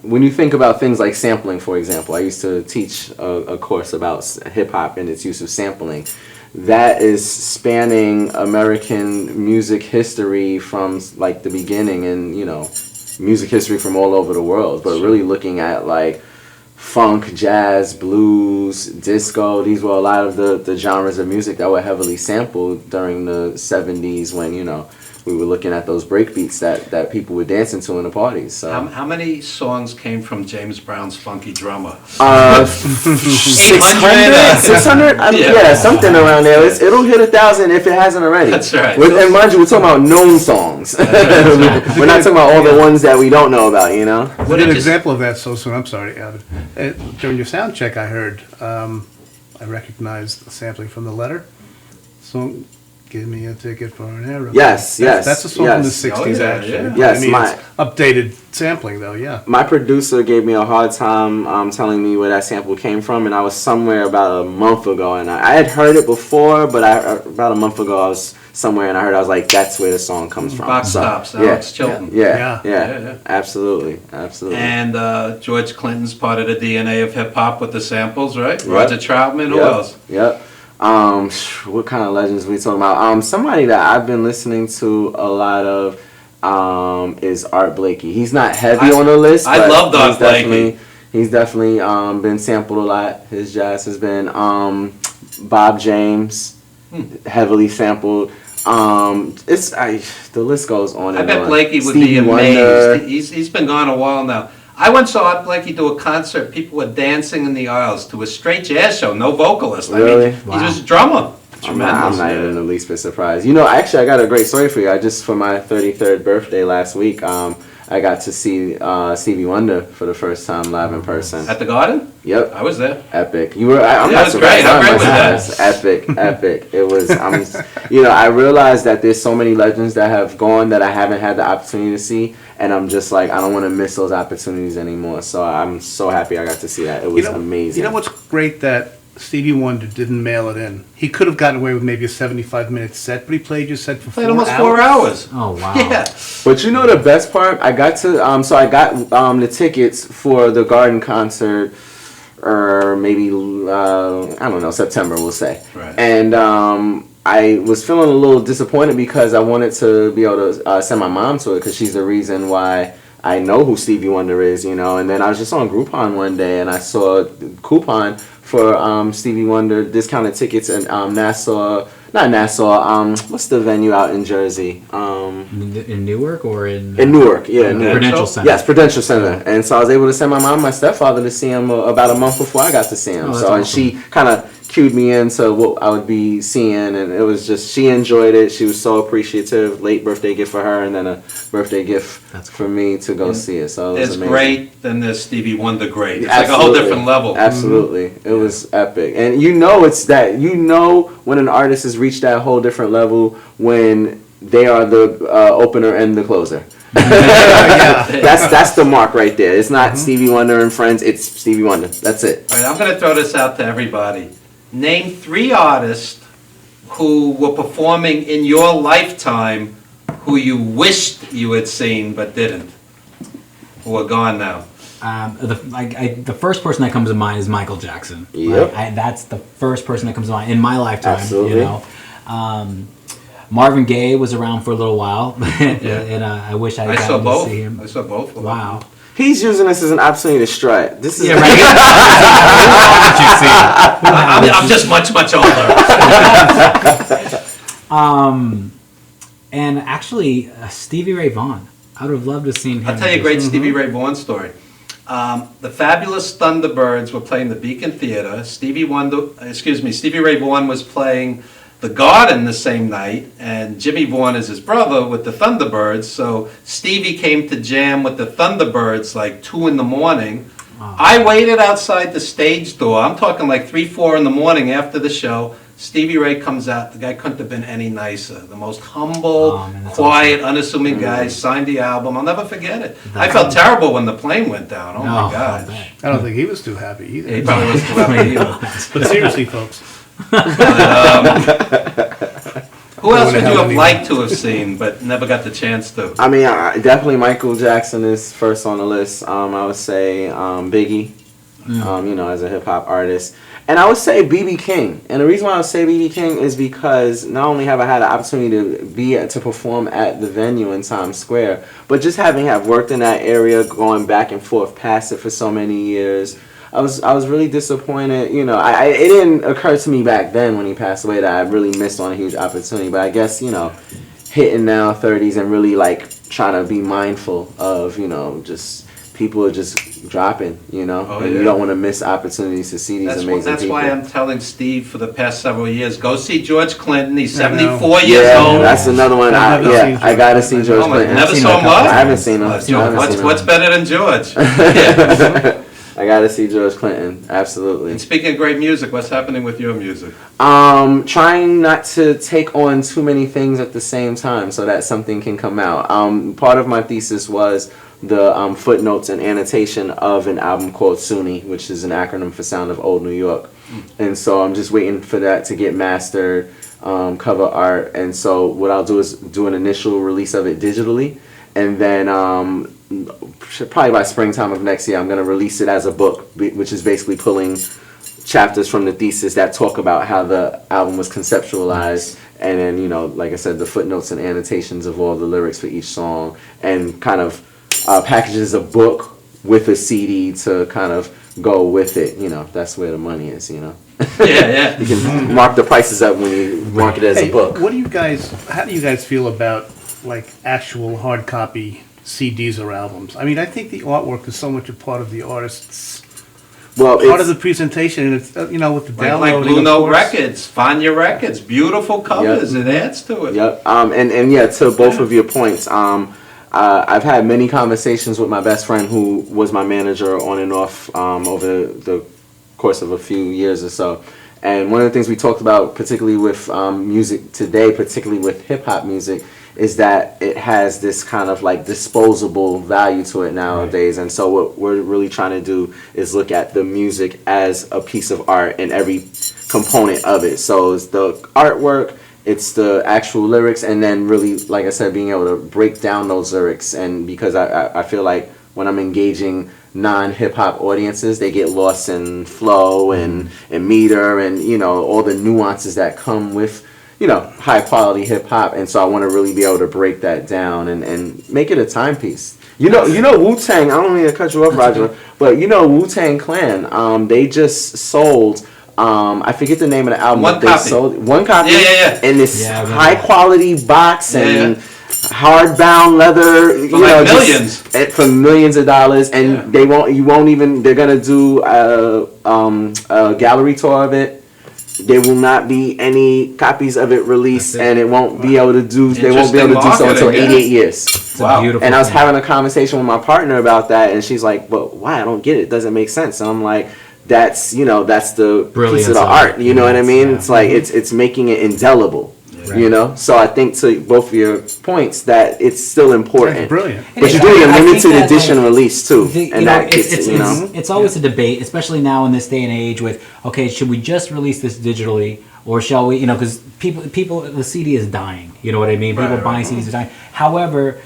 When you think about things like sampling, for example, I used to teach a course about hip-hop and its use of sampling. That is spanning American music history from like the beginning and, music history from all over the world, but really looking at like funk, jazz, blues, disco. These were a lot of the genres of music that were heavily sampled during the 70s when, we were looking at those break beats that people were dancing to in the parties. So. How many songs came from James Brown's Funky Drummer? 600? Yeah, something around there. It'll hit 1,000 if it hasn't already. That's right. And mind you, we're talking about known songs. We're not talking about all the ones that we don't know about, A good example of that so soon. I'm sorry, Avid. During your sound check, I heard, I recognized the sampling from The Letter. Song, Give Me a Ticket for an Aeroplane. Yes. That's a song from the 60s, actually. Yeah. Yes, it's updated sampling, though, yeah. My producer gave me a hard time telling me where that sample came from, and I was somewhere about a month ago, and I had heard it before, but about a month ago I was somewhere, and I was like, that's where the song comes from. Box Tops, Alex Chilton. Yeah, absolutely. And George Clinton's part of the DNA of hip-hop with the samples, right? Yep. Roger Troutman, who else? Yep. What kind of legends are we talking about? Somebody that I've been listening to a lot of is Art Blakey. He's not heavy on the list. I loved Art Blakey. He's definitely been sampled a lot. His jazz has been Bob James, heavily sampled. The list goes on. I bet Blakey would be amazed. He's been gone a while now. I once saw Art Blakey do a concert. People were dancing in the aisles to a straight jazz show, no vocalist. Really? I mean, he's just a drummer. Tremendous. I'm not even the least bit surprised. Actually, I got a great story for you. For my 33rd birthday last week, I got to see Stevie Wonder for the first time live in person. At the Garden? Yep. I was there. Epic. You were. I'm it not was surprised. great. How great was that? Epic. It was. I realized that there's so many legends that have gone that I haven't had the opportunity to see, and I'm just like, I don't want to miss those opportunities anymore. So I'm so happy I got to see that. It was amazing. You know what's great that Stevie Wonder didn't mail it in. He could have gotten away with maybe a 75-minute set, but he played your set for 4 hours. Almost 4 hours. Oh wow! Yeah. But the best part, I got to I got the tickets for the Garden concert, or maybe I don't know, September we'll say. Right. And I was feeling a little disappointed because I wanted to be able to send my mom to it because she's the reason why I know who Stevie Wonder is, And then I was just on Groupon one day and I saw a coupon for Stevie Wonder discounted tickets in what's the venue out in Jersey? In Newark or in Newark, yeah. Prudential Center. Yes, Prudential Center. And so I was able to send my mom and my stepfather to see him about a month before I got to see him. Oh, And she kind of cued me into what I would be seeing, and it was just, she enjoyed it. She was so appreciative. Late birthday gift for her, and then a birthday gift for me to go see it. So it was There's amazing. great, then there's Stevie Wonder great. It's Absolutely. like a whole different level. Absolutely. It was epic. And when an artist has reached that whole different level when they are the opener and the closer. That's the mark right there. It's not Stevie Wonder and Friends. It's Stevie Wonder. That's it. All right, I'm going to throw this out to everybody. Name 3 artists who were performing in your lifetime who you wished you had seen but didn't, who are gone now. The first person that comes to mind is Michael Jackson. Yep. That's the first person that comes to mind in my lifetime. Absolutely. You know, Marvin Gaye was around for a little while, and I wish I had gotten to see him. I saw both. Wow. He's using this as an opportunity to strut. This is right. I'm just much older. And actually, Stevie Ray Vaughan. I would have loved to have seen him. I'll tell you a great Stevie Ray Vaughan story. The Fabulous Thunderbirds were playing the Beacon Theater. Stevie Ray Vaughan was playing the Garden the same night, and Jimmy Vaughan is his brother with the Thunderbirds. So Stevie came to jam with the Thunderbirds like 2 in the morning. I waited outside the stage door. I'm talking like 3, 4 in the morning after the show. Stevie Ray comes out. The guy couldn't have been any nicer. The most humble, quiet, unassuming guy. Signed the album. I'll never forget it. I felt terrible when the plane went down. Oh my gosh. I don't think he was too happy either. He probably was too happy either. But seriously, folks. Who else would you have liked to have seen but never got the chance to? I mean, definitely Michael Jackson is first on the list. I would say Biggie, you know, as a hip hop artist. And I would say B.B. King. And the reason why I would say B.B. King is because not only have I had the opportunity to perform at the venue in Times Square, but just having worked in that area, going back and forth past it for so many years, I was really disappointed. You know, it didn't occur to me back then when he passed away that I really missed on a huge opportunity. But I guess, you know, hitting now 30s and really like trying to be mindful of, you know, just people are just dropping, you know, and you don't want to miss opportunities to see these amazing people. That's why I'm telling Steve for the past several years, go see George Clinton. He's 74 years old. That's another one. I got to see George Clinton. Never saw him I haven't seen him. What's better than George? I got to see George Clinton. Absolutely. And speaking of great music, what's happening with your music? Trying not to take on too many things at the same time so that something can come out. Part of my thesis was the footnotes and annotation of an album called SUNY, which is an acronym for Sound of Old New York. And so I'm just waiting for that to get mastered, cover art. And so what I'll do is do an initial release of it digitally. And then probably by springtime of next year, I'm going to release it as a book, which is basically pulling chapters from the thesis that talk about how the album was conceptualized. And then, you know, like I said, the footnotes and annotations of all the lyrics for each song, and kind of packages a book with a CD to kind of go with it. You know, that's where the money is, you know. Yeah. You can mark the prices up when you mark it as a book. How do you guys feel about like actual hard copy CDs or albums? I mean, I think the artwork is so much a part of the artist's part of the presentation, and it's you know, with the downloading. Like Blue Note Records, Fania Records, beautiful covers. It adds to it. Yep. And yeah, to both of your points. I've had many conversations with my best friend who was my manager on and off over the course of a few years or so. And one of the things we talked about, particularly with music today, particularly with hip-hop music, is that it has this kind of like disposable value to it nowadays. Right. And so what we're really trying to do is look at the music as a piece of art and every component of it. So it's the artwork, it's the actual lyrics, and then really, like I said, being able to break down those lyrics. And because I feel like when I'm engaging non-hip-hop audiences, they get lost in flow and meter and, you know, all the nuances that come with, you know, high-quality hip-hop. And so I want to really be able to break that down and make it a timepiece. You know Wu-Tang, I don't mean to cut you off, Roger, but you know Wu-Tang Clan, they just sold... I forget the name of the album. One copy. Sold one copy. Yeah. In this high quality box and hardbound leather. For like millions. For millions of dollars, and they're gonna do a gallery tour of it. There will not be any copies of it released, and it won't be able to do. They won't be able to do so until 88 years. Wow. And I was having a conversation with my partner about that, and she's like, "But why? I don't get it. It doesn't make sense." And I'm like, that's the brilliance piece of the art. You know what I mean? It's like it's making it indelible. You know, so I think to both of your points that it's still important. That's brilliant. But you're doing a limited edition release too, and that gets it's always a debate, especially now in this day and age. With should we just release this digitally, or shall we? Because people, the CD is dying. You know what I mean? People buying CDs are dying. However,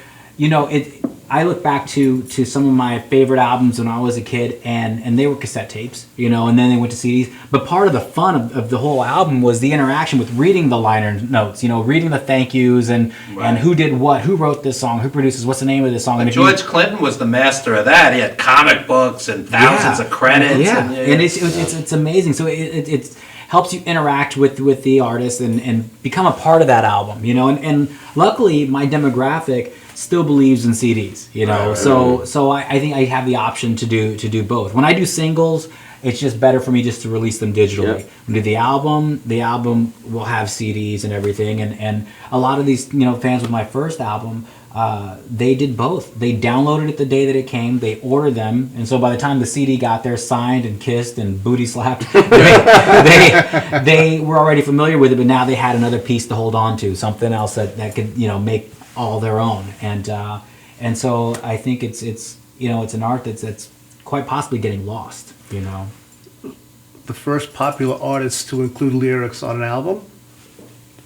I look back to some of my favorite albums when I was a kid, and they were cassette tapes, and then they went to CDs. But part of the fun of the whole album was the interaction with reading the liner notes, reading the thank yous and who did what, who wrote this song, who produces, what's the name of this song. And George Clinton was the master of that. He had comic books and thousands of credits. Yeah, and it's amazing. So it helps you interact with the artist and become a part of that album, and luckily my demographic still believes in CDs, So I think I have the option to do both. When I do singles, it's just better for me just to release them digitally. When we do the album will have CDs and everything. And a lot of these fans with my first album, they did both. They downloaded it the day that it came. They ordered them, and so by the time the CD got there, signed and kissed and booty slapped, they were already familiar with it. But now they had another piece to hold on to, something else that could make all their own, and so I think it's an art that's quite possibly getting lost. The first popular artist to include lyrics on an album,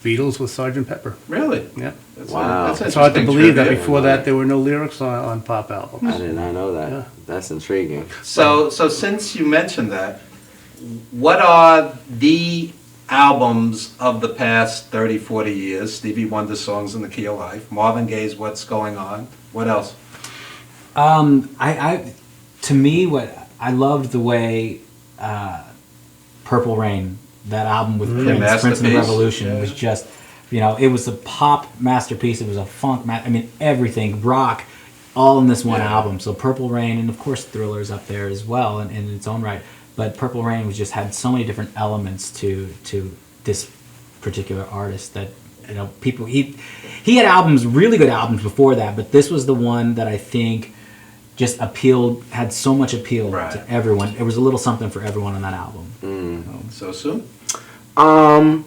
Beatles with Sgt. Pepper. Really? Yeah. Wow. It's hard to believe that before that there were no lyrics on pop albums. I did not know that. Yeah. That's intriguing. So since you mentioned that, what are the albums of the past 30, 40 years? Stevie Wonder songs in the Key of Life, Marvin Gaye's What's Going On. What else? To me, what I loved the way Purple Rain, that album with Prince and the Revolution, was just, it was a pop masterpiece. It was a funk, everything, rock, all in this one album. So Purple Rain, and of course Thriller's up there as well in its own right. But Purple Rain was just had so many different elements to this particular artist that people he had albums, really good albums before that, but this was the one that I think just had so much appeal to everyone. There was a little something for everyone on that album. So soon? I'm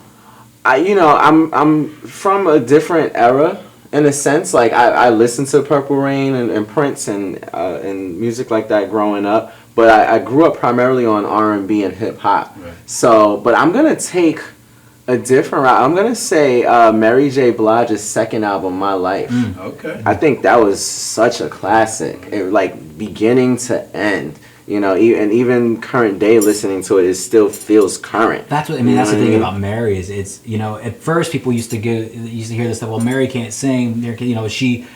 from a different era in a sense. Like I listened to Purple Rain and Prince and music like that growing up. But I grew up primarily on R&B and hip hop. Right. So, but I'm gonna take a different route. I'm gonna say Mary J. Blige's second album, My Life. Okay. I think that was such a classic. It, like beginning to end. And even current day listening to it still feels current. That's what I mean. That's the thing about Mary is it's at first people used to hear this stuff. Well, Mary can't sing. But she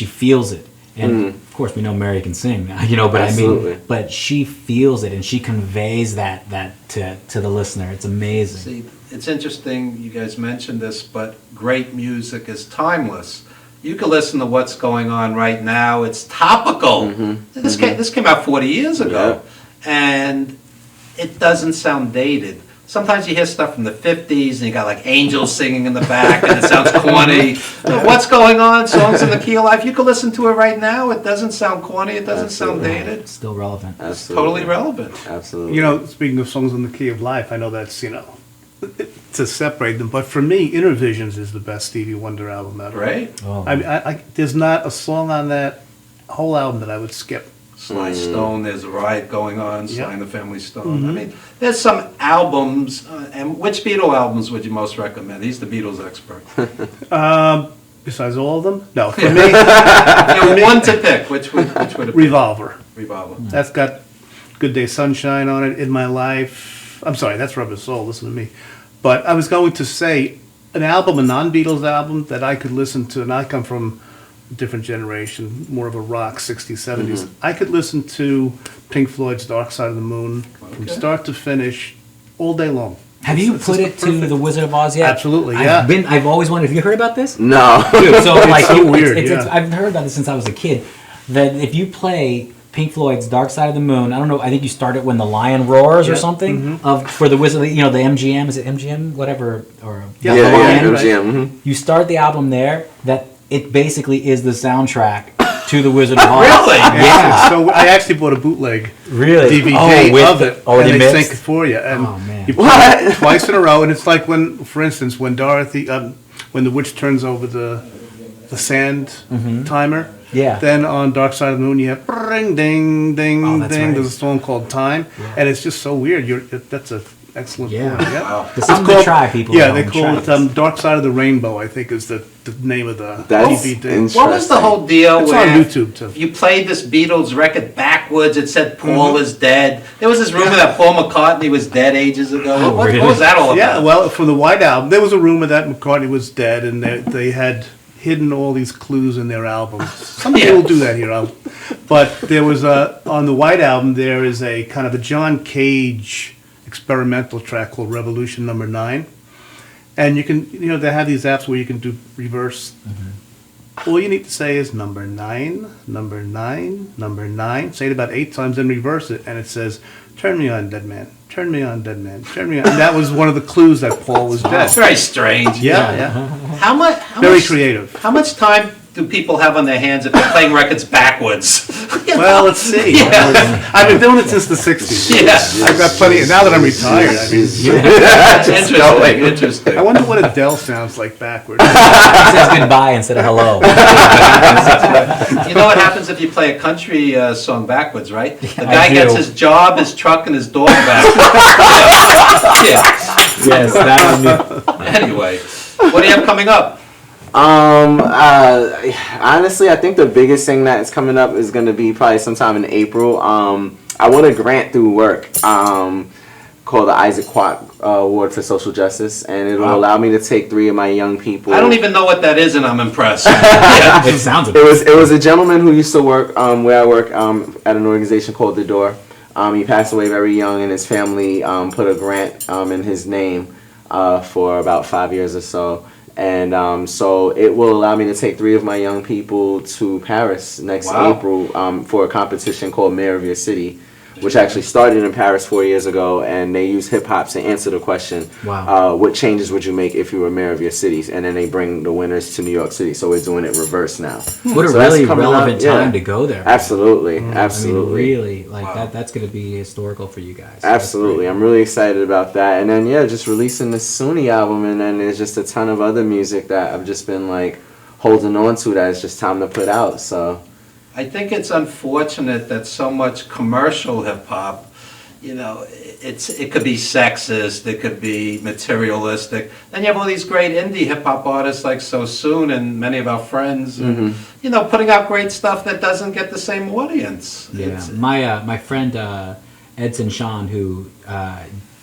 feels it. And of course, we know Mary can sing, but Absolutely. but she feels it and she conveys that to the listener. It's amazing. See, it's interesting you guys mentioned this, but great music is timeless. You can listen to What's Going On right now. It's topical. This came out 40 years ago, and it doesn't sound dated. Sometimes you hear stuff from the 50s and you got like angels singing in the back and it sounds corny. What's Going On? Songs in the Key of Life. You can listen to it right now. It doesn't sound corny. It doesn't sound dated. It's still relevant. It's totally relevant. Absolutely. Speaking of songs in the Key of Life, I know that's, to separate them. But for me, Inner Visions is the best Stevie Wonder album ever. Right. Oh. There's not a song on that whole album that I would skip. Sly Stone, there's a riot going on, Sly and the Family Stone. I mean, there's some albums, and which Beatle albums would you most recommend? He's the Beatles expert. Besides all of them? No, for me. One to pick, which would it be? Revolver. That's got Good Day Sunshine on it, In My Life. I'm sorry, that's Rubber Soul, listen to me. But I was going to say, a non-Beatles album that I could listen to, and I come from different generation, more of a rock 60s, 70s. I could listen to Pink Floyd's Dark Side of the Moon from start to finish all day long. Have you put it to the Wizard of Oz yet? Absolutely, yeah. I've always wondered. Have you heard about this? No. Dude, so it's so weird. I've heard about this since I was a kid. That if you play Pink Floyd's Dark Side of the Moon, I don't know. I think you start it when the lion roars or something. For the Wizard, the MGM, is it MGM, whatever, or the Lion? MGM. You start the album there. That it basically is the soundtrack to the Wizard of Oz. Really? Yeah. So I actually bought a bootleg DVD of it, and they sync it for you. And you play it twice in a row, and it's like when, for instance, when when the witch turns over the sand timer. Yeah. Then on Dark Side of the Moon, you have ring, ding, ding, Oh, that's ding. right. There's a song called Time, and it's just so weird. That's a excellent Yeah. point. Yeah. Wow. There's something to try, people. Yeah, at they home. call Try it Dark Side of the Rainbow, I think is the name of the That's DVD. What was the whole deal It's where on YouTube, too. you played this Beatles record backwards? It said Paul Mhm. is dead. There was this rumor that Paul McCartney was dead ages ago. Oh, What was that all about? Yeah, well, for the White Album, there was a rumor that McCartney was dead, and they had hidden all these clues in their albums. Some people do that here, but there was on the White Album there is a kind of a John Cage experimental track called Revolution Number 9, and you can they have these apps where you can do reverse. All you need to say is number 9, number 9, number 9. Say it about 8 times, then reverse it, and it says, "Turn me on, dead man. Turn me on, dead man. Turn me on." And that was one of the clues that Paul was dead. That's very strange. Yeah. How much? Very creative. How much time do people have on their hands if they're playing records backwards? Well, let's see. Yeah. I've been doing it since the 60s. Yeah. I've got plenty. Now that I'm retired, I mean, That's interesting. Interesting. I wonder what Adele sounds like backwards. It says goodbye instead of hello. You know what happens if you play a country song backwards, right? The guy do. gets his job, his truck, and his dog back. Yeah. Yes, that would be. Anyway, what do you have coming up? Honestly, I think the biggest thing that is coming up is going to be probably sometime in April. I won a grant through work called the Isaac Kwok Award for Social Justice, and it will allow me to take 3 of my young people. I don't even know what that is, and I'm impressed. It sounds. It was a gentleman who used to work where I work at an organization called The Door. He passed away very young, and his family put a grant in his name for about 5 years or so. And so it will allow me to take 3 of my young people to Paris next April for a competition called Mayor of Your City, which actually started in Paris 4 years ago, and they use hip hop to answer the question, what changes would you make if you were mayor of your cities? And then they bring the winners to New York City, so we're doing it reverse now. What a So that's really coming relevant up. time Yeah. to go there. Absolutely, I absolutely. mean, really, like that's going to be historical for you guys. Absolutely. I'm really excited about that. And then, just releasing the Sunni album, and then there's just a ton of other music that I've just been, like, holding on to that it's just time to put out, so. I think it's unfortunate that so much commercial hip hop, it could be sexist, it could be materialistic. Then you have all these great indie hip hop artists like So Soon and many of our friends, and, putting out great stuff that doesn't get the same audience. Yeah, my friend Edson Sean, who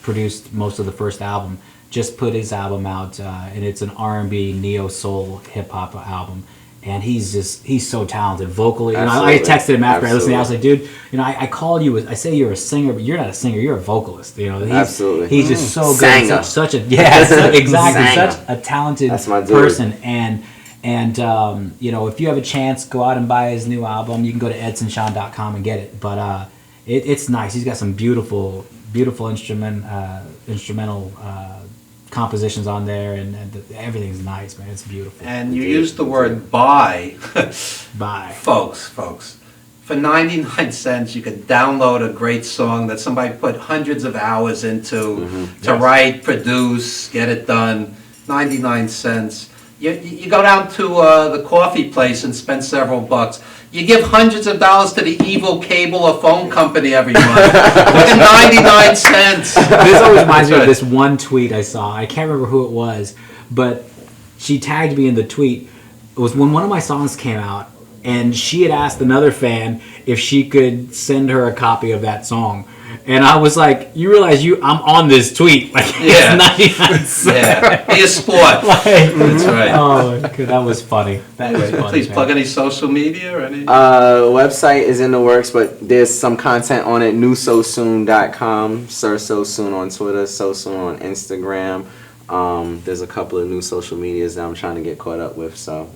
produced most of the first album, just put his album out, and it's an R&B neo soul hip hop album. And he's so talented vocally. I texted him after I listened. I was like, dude, I called you. I say you're a singer, but you're not a singer. You're a vocalist. Absolutely. He's just so good. Such a exactly such a talented person. And if you have a chance, go out and buy his new album. You can go to edsonsean.com and get it. But it's nice. He's got some beautiful instrumental compositions on there, and everything's nice, man. It's beautiful. And you use the word buy. Buy. Folks. For 99 cents, you could download a great song that somebody put hundreds of hours into to write, produce, get it done. 99 cents. You go down to the coffee place and spend several bucks. You give hundreds of dollars to the evil cable or phone company every month. Look at 99 cents. This always reminds me of this one tweet I saw. I can't remember who it was, but she tagged me in the tweet. It was when one of my songs came out, and she had asked another fan if she could send her a copy of that song. And I was like, you realize I'm on this tweet. Like, Yeah. it's 99 cents. Yeah. Be a sport. That's right. Oh, that was funny. That was funny. Please man. plug any social media or any. Website is in the works, but there's some content on it. newsosoon.com. Sir So Soon on Twitter. So Soon on Instagram. There's a couple of new social medias that I'm trying to get caught up with, so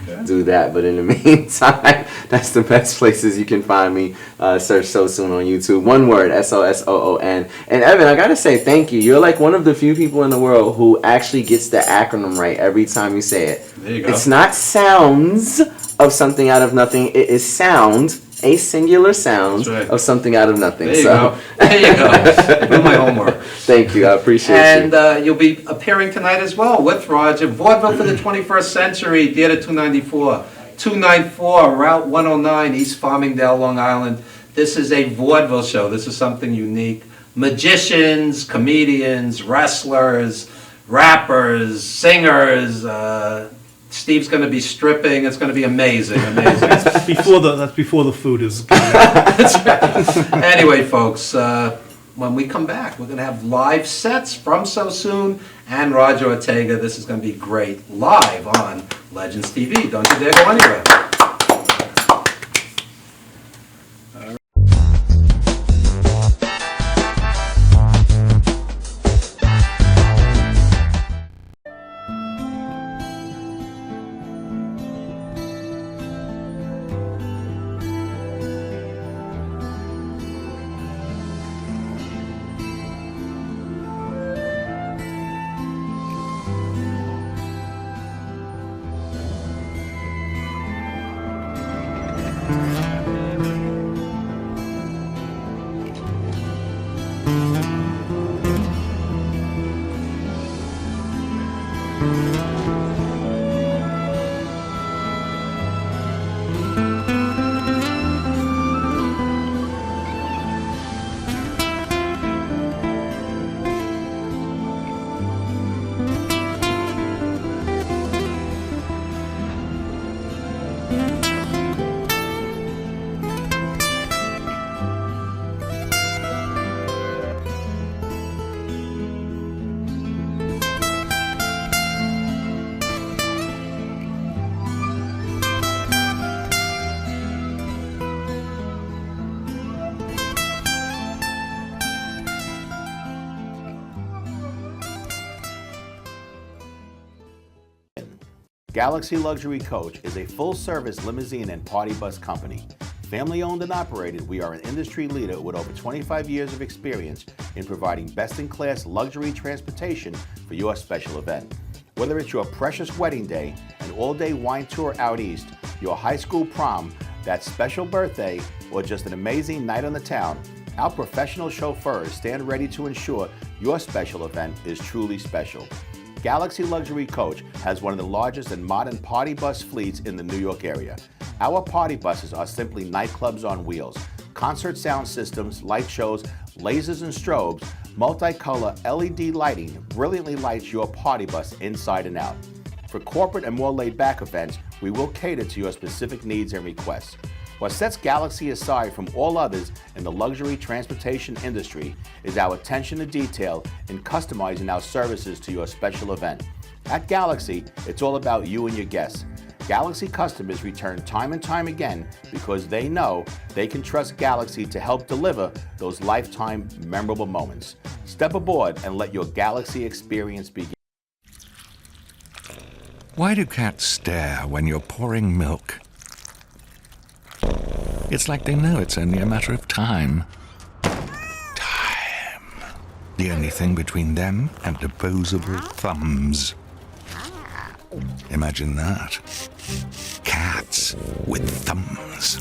we'll do that. But in the meantime, that's the best places you can find me. Search So Soon on YouTube. One word, SOSOON. And Evan, I gotta say thank you. You're like one of the few people in the world who actually gets the acronym right every time you say it. There you go. It's not sounds of something out of nothing. It is sound a singular sound That's right. of something out of nothing. There you so. go. There you go. Do my homework. Thank you. I appreciate And you. you'll be appearing tonight as well with Roger. Vaudeville for the 21st Century, Theater 294. 294, Route 109, East Farmingdale, Long Island. This is a vaudeville show. This is something unique. Magicians, comedians, wrestlers, rappers, singers. Steve's going to be stripping. It's going to be amazing, amazing. That's before the food is. That's right. Anyway, folks, when we come back, we're going to have live sets from So Soon and Roger Ortega. This is going to be great, live on Legends TV. Don't you dare go anywhere. Galaxy Luxury Coach is a full-service limousine and party bus company. Family-owned and operated, we are an industry leader with over 25 years of experience in providing best-in-class luxury transportation for your special event. Whether it's your precious wedding day, an all-day wine tour out east, your high school prom, that special birthday, or just an amazing night on the town, our professional chauffeurs stand ready to ensure your special event is truly special. Galaxy Luxury Coach has one of the largest and modern party bus fleets in the New York area. Our party buses are simply nightclubs on wheels. Concert sound systems, light shows, lasers and strobes, multicolor LED lighting brilliantly lights your party bus inside and out. For corporate and more laid-back events, we will cater to your specific needs and requests. What sets Galaxy aside from all others in the luxury transportation industry is our attention to detail in customizing our services to your special event. At Galaxy, it's all about you and your guests. Galaxy customers return time and time again because they know they can trust Galaxy to help deliver those lifetime memorable moments. Step aboard and let your Galaxy experience begin. Why do cats stare when you're pouring milk? It's like they know it's only a matter of time. Time. The only thing between them and opposable thumbs. Imagine that. Cats with thumbs.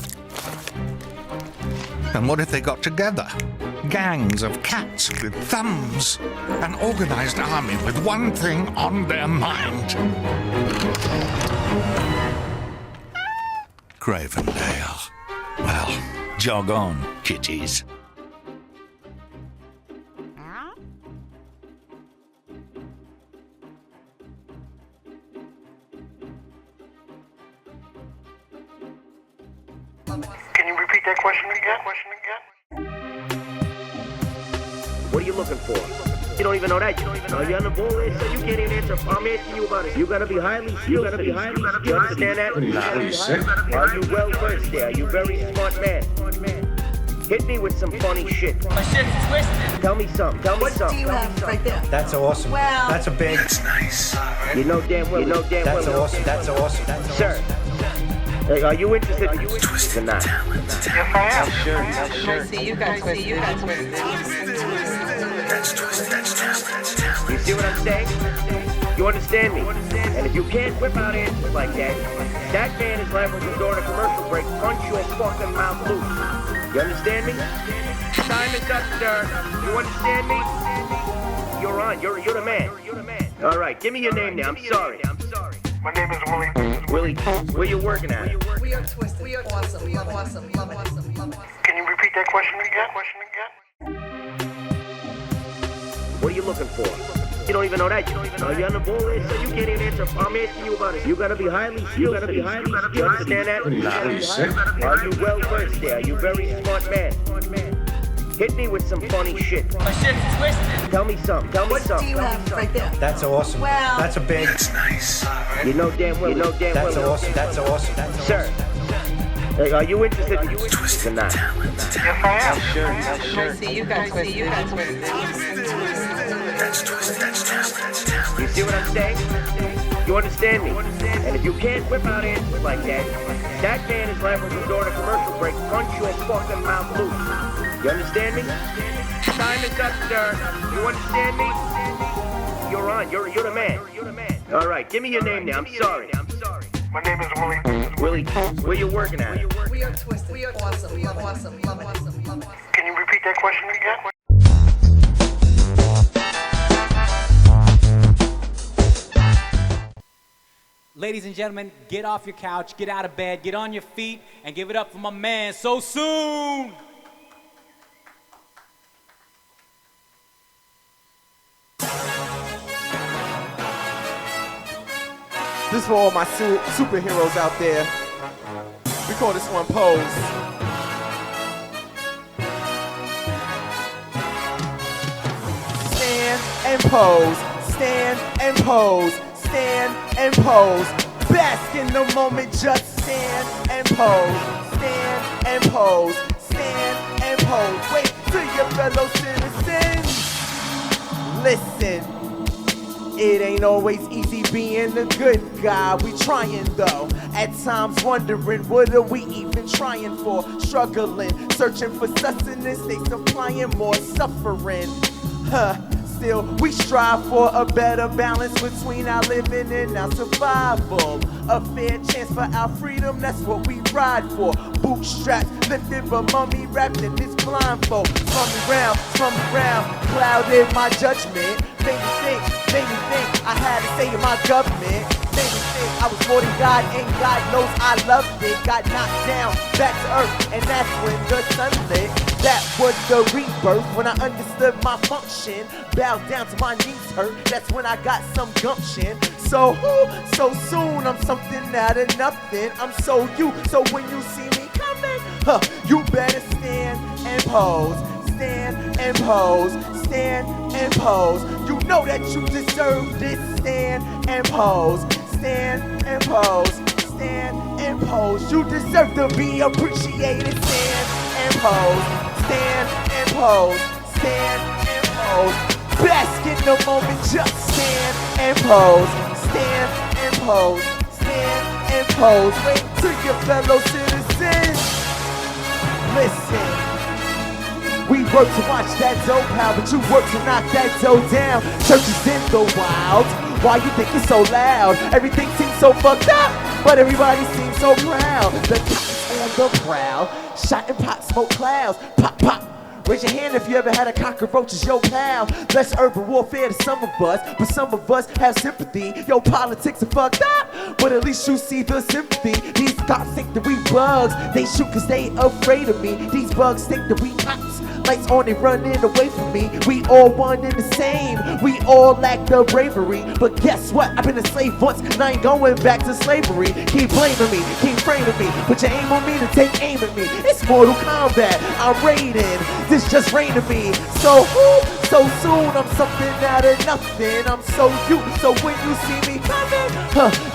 And what if they got together? Gangs of cats with thumbs. An organized army with one thing on their mind. Cravendale. Well, jog on, kitties. Can you repeat that question again? What are you looking for? You don't even know that. Are you on the ball list? So you can't even answer. I'm asking you about it. You gotta be highly skilled. You understand that? Are you sick? Are you well versed there? Are you very smart man? Hit me with some funny shit. My shit's twisted. Tell me something. What do you have right there? That's awesome. Well, That's a big. That's nice. You know damn well. That's awesome. That's awesome. Sir, hey, are you interested or not? Yes, I am. Sure. see, you got twisted. You see what I'm saying? You understand me? And if you can't whip out answers like that, that man is liable to door to commercial break, punch your fucking mouth loose. You understand me? Time is up, sir. You understand me? You're on. You're the man. All right, give me your name now. I'm sorry. My name is Willie. Willie, where you working at? We are twisted. We are awesome. Love awesome. Love awesome. Love awesome. Can you repeat that question again? What are you looking for? You don't even know that. Are you on the ball list? So you can't even answer. I'm asking you about it. You gotta be highly skilled. You understand that? Nah, Are you well versed there? Are you very smart man? Hit me with some funny shit. My shit's twisted. Tell me something. What do you have right there? That's awesome. Well, That's a big. That's nice. You know damn well. That's awesome. That's awesome. Sir, hey, are you interested in that? Yes, I am. I see you got twisted. That's twisted. That's talent. You see what I'm saying? You understand me? And if you can't whip out answers like that, that man is liable to door to commercial break, punch your fucking mouth loose. You understand me? Time is up, sir. You understand me? You're on. You're the man. All right, give me your name now. I'm sorry. My name is Willie. Willie, where you working at? We are twisted. We are awesome. Love awesome. Love awesome. Love awesome. Can you repeat that question again? Ladies and gentlemen, get off your couch, get out of bed, get on your feet, and give it up for my man So Soon. This is for all my superheroes out there. We call this one Pose. Stand and pose, stand and pose, stand and pose. Bask in the moment, just stand and pose, stand and pose, stand and pose. Wait till your fellow citizens. Listen. It ain't always easy being a good guy. We trying though. At times wondering what are we even trying for? Struggling, searching for sustenance. They supplying more suffering. Still, we strive for a better balance between our living and our survival. A fair chance for our freedom, that's what we ride for. Bootstraps lifted, but mummy wrapped in this blindfold. Spun me round, clouded my judgment. Made me think I had to say in my government. Made me think I was more than God, and God knows I loved it. Got knocked down, back to earth, and that's when the sun lit. That was the rebirth, when I understood my function. Bowed down to my knees hurt, that's when I got some gumption. So soon I'm something out of nothing. I'm so you, so when you see me coming, you better stand and pose. Stand and pose, stand and pose. You know that you deserve this. Stand and pose, stand and pose, stand and pose. You deserve to be appreciated. Stand and pose, stand and pose, stand and pose. Bask in the moment, just stand and pose, stand and pose, stand and pose. Wait till your fellow citizens. Listen. We work to watch that dough pile, but you work to knock that dough down. Churches in the wild, why you think it's so loud? Everything seems so fucked up, but everybody seems so proud. The cops on the prowl, shot and pot, smoke clouds, pop, pop. Raise your hand if you ever had a cockroach as your pal. Less urban warfare to some of us, but some of us have sympathy. Yo, politics are fucked up, but at least you see the sympathy. These cops think that we bugs, they shoot cause they afraid of me. These bugs think that we cops, lights on, they running away from me. We all one and the same, we all lack the bravery. But guess what, I've been a slave once and I ain't going back to slavery. Keep blaming me, keep framing me, put your aim on me to take aim at me. It's Mortal Kombat, I'm raiding, this just raided me. So soon I'm something out of nothing. I'm so you, so when you see me coming,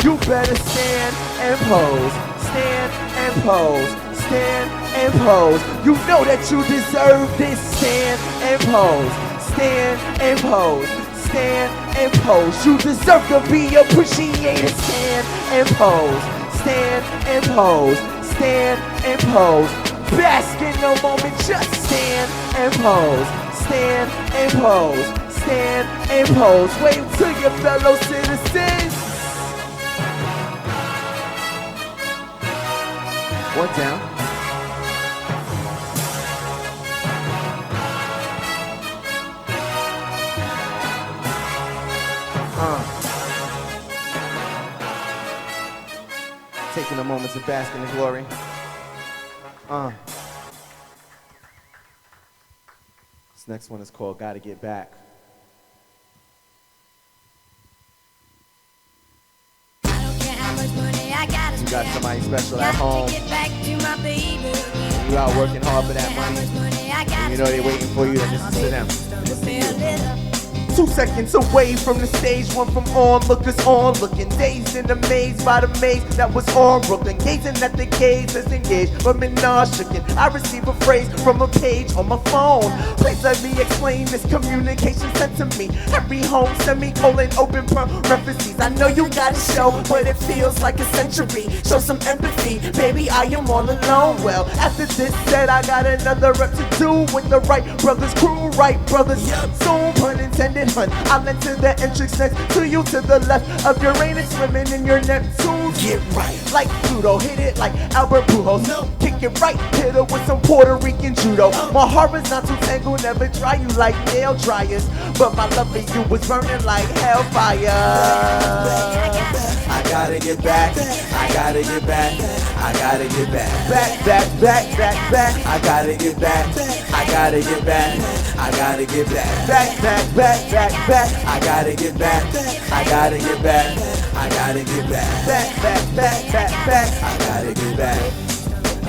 you better stand and pose, stand and pose, stand and pose. You know that you deserve this. Stand and pose, stand and pose, stand and pose. You deserve to be appreciated. Stand and pose, stand and pose, stand and pose. Bask in the moment, just stand and pose, stand and pose, stand and pose. Wave to your fellow citizens. One down. Taking a moment to bask in the glory. This next one is called Gotta Get Back. You got somebody special at home. You out working hard for that money. And you know they're waiting for you, then this is to them. This is to you. 2 seconds away from the stage, one from onlookers on, looking dazed and amazed by the maze that was on Brooklyn, gazing at the gaze as engaged, but Minaj shooken. I receive a phrase from a page on my phone. Please let me explain this communication sent to me. Every home, semicolon, open parentheses. I know you got a show, but it feels like a century. Show some empathy, baby, I am all alone. Well, after this said, I got another rep to do with the Wright brothers crew, Wright brothers. Soon, pun intended. I'll enter the entrance next to you, to the left of Uranus, swimming in your Neptune. Get right, like Pluto, hit it like Albert Pujols. No, kick it right, hit her with some Puerto Rican judo. My horizontal tangle never dry you like nail dryers, but my love for you was burning like hellfire. I gotta get back, I gotta get back, I gotta get back. Back, back, back, back, back. I gotta get back, I gotta get back, I gotta get back. Back, back, back, back, back. I gotta get back, I gotta get back, I gotta get back. Back, back, back, back, back. I gotta get back.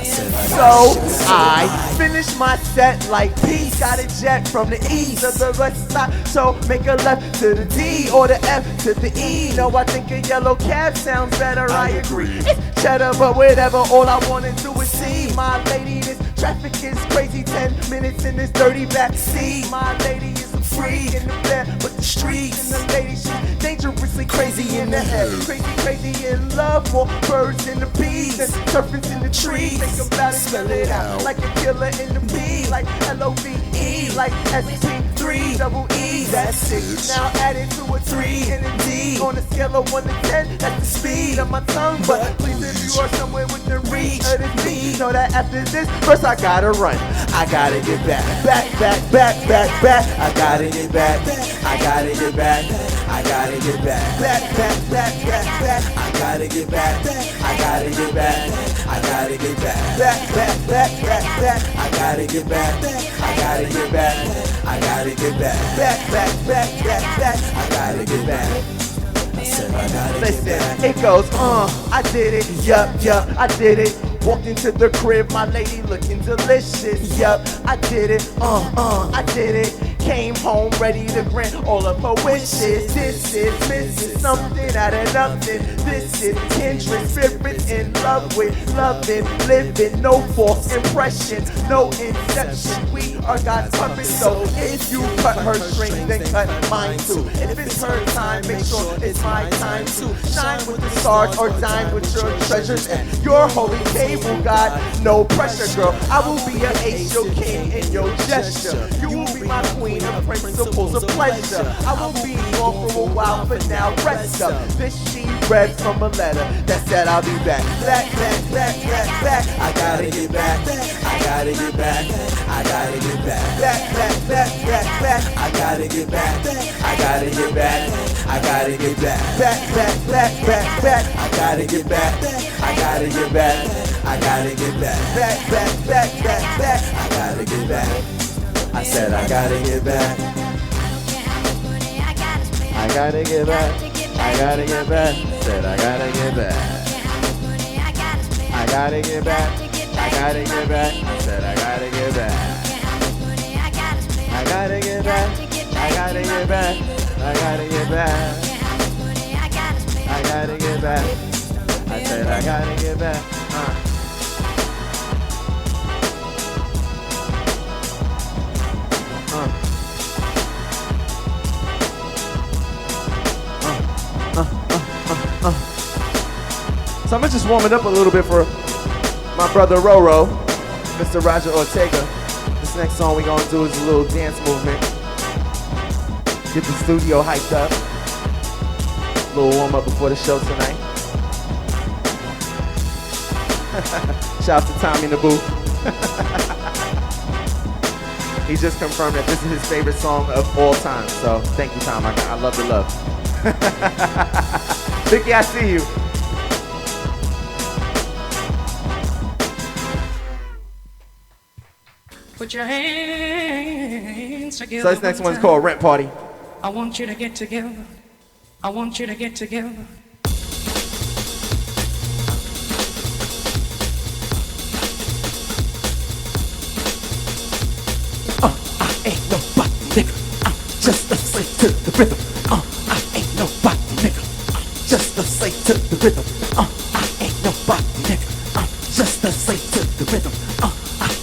So I finish my set like peace. Got a jet from the east of the west side, so make a left to the D or the F to the E. No, I think a yellow cab sounds better, I agree. It's cheddar, but whatever, all I wanna do is see my lady. This traffic is crazy, 10 minutes in this dirty backseat. My lady is free in the bed, but the streets and the lady, she's dangerously crazy in the head. Crazy, crazy in love for birds and the bees and serpents in the trees. Think about it, spell it out like a killer in the B, like L-O-V-E, like SP3 double E. That's 6. Now add it to a 3 and a D. On a scale of 1 to 10, that's the speed of my tongue. But please, if you are somewhere within reach of the beat, know that after this, first I gotta run. I gotta get back, back, back, back, back, back. I gotta get back, I gotta get back, I gotta get back, back, back, back, back, back. I gotta get back, I gotta get back, I gotta get back, back, back, back, back, back. I gotta get back, I gotta get back, I gotta get back, back, back, back, back, back. I gotta get back. Listen, it goes, I did it, yup, yup, I did it. Walked into the crib, my lady looking delicious, yup, I did it, I did it. Came home ready to grant all of her wishes. This is missing something out of nothing. This is kindred spirits in love with loving, living, no false impressions, no inception. We are God's puppets, so if you cut her strings, then cut mine too. If it's her time, make sure it's my time too. Shine with the stars or dine with your treasures and your holy table, God. No pressure, girl. I will be your ace, your king, and your gesture. You will be my queen of principles of pleasure. I will be gone for a while, but now rest up. This she read from a letter that said I'll be back. Back, back, back, back, back. I gotta get back. I gotta get back. I gotta get back. Back, back, back, back, back. I gotta get back. I gotta get back. I gotta get back. Back, back, back, back, back. I gotta get back. I gotta get back. I gotta get back. Back, back, back, back, back. I gotta get back. I said I gotta get back. I gotta get back. I gotta get back. Said I gotta get back. I gotta get back. I gotta get back. Said I gotta get back. I gotta get back. I gotta get back. I gotta get back. I gotta get back. I said I gotta get back. So I'm just warming up a little bit for my brother Roro, Mr. Roger Ortega. This next song we're gonna do is a little dance movement. Get the studio hyped up. Little warm up before the show tonight. Shout out to Tommy in the booth. He just confirmed that this is his favorite song of all time. So thank you, Tom. I love the love. Vicky, I see you. Put your hands together. So this next one's called Rent Party. I want you to get together. I want you to get together. I ain't nobody, nigga. I'm just a slave to the rhythm. I ain't nobody, nigga. I'm just a slave to the rhythm. I ain't nobody, nigga. I'm just a slave to the rhythm. I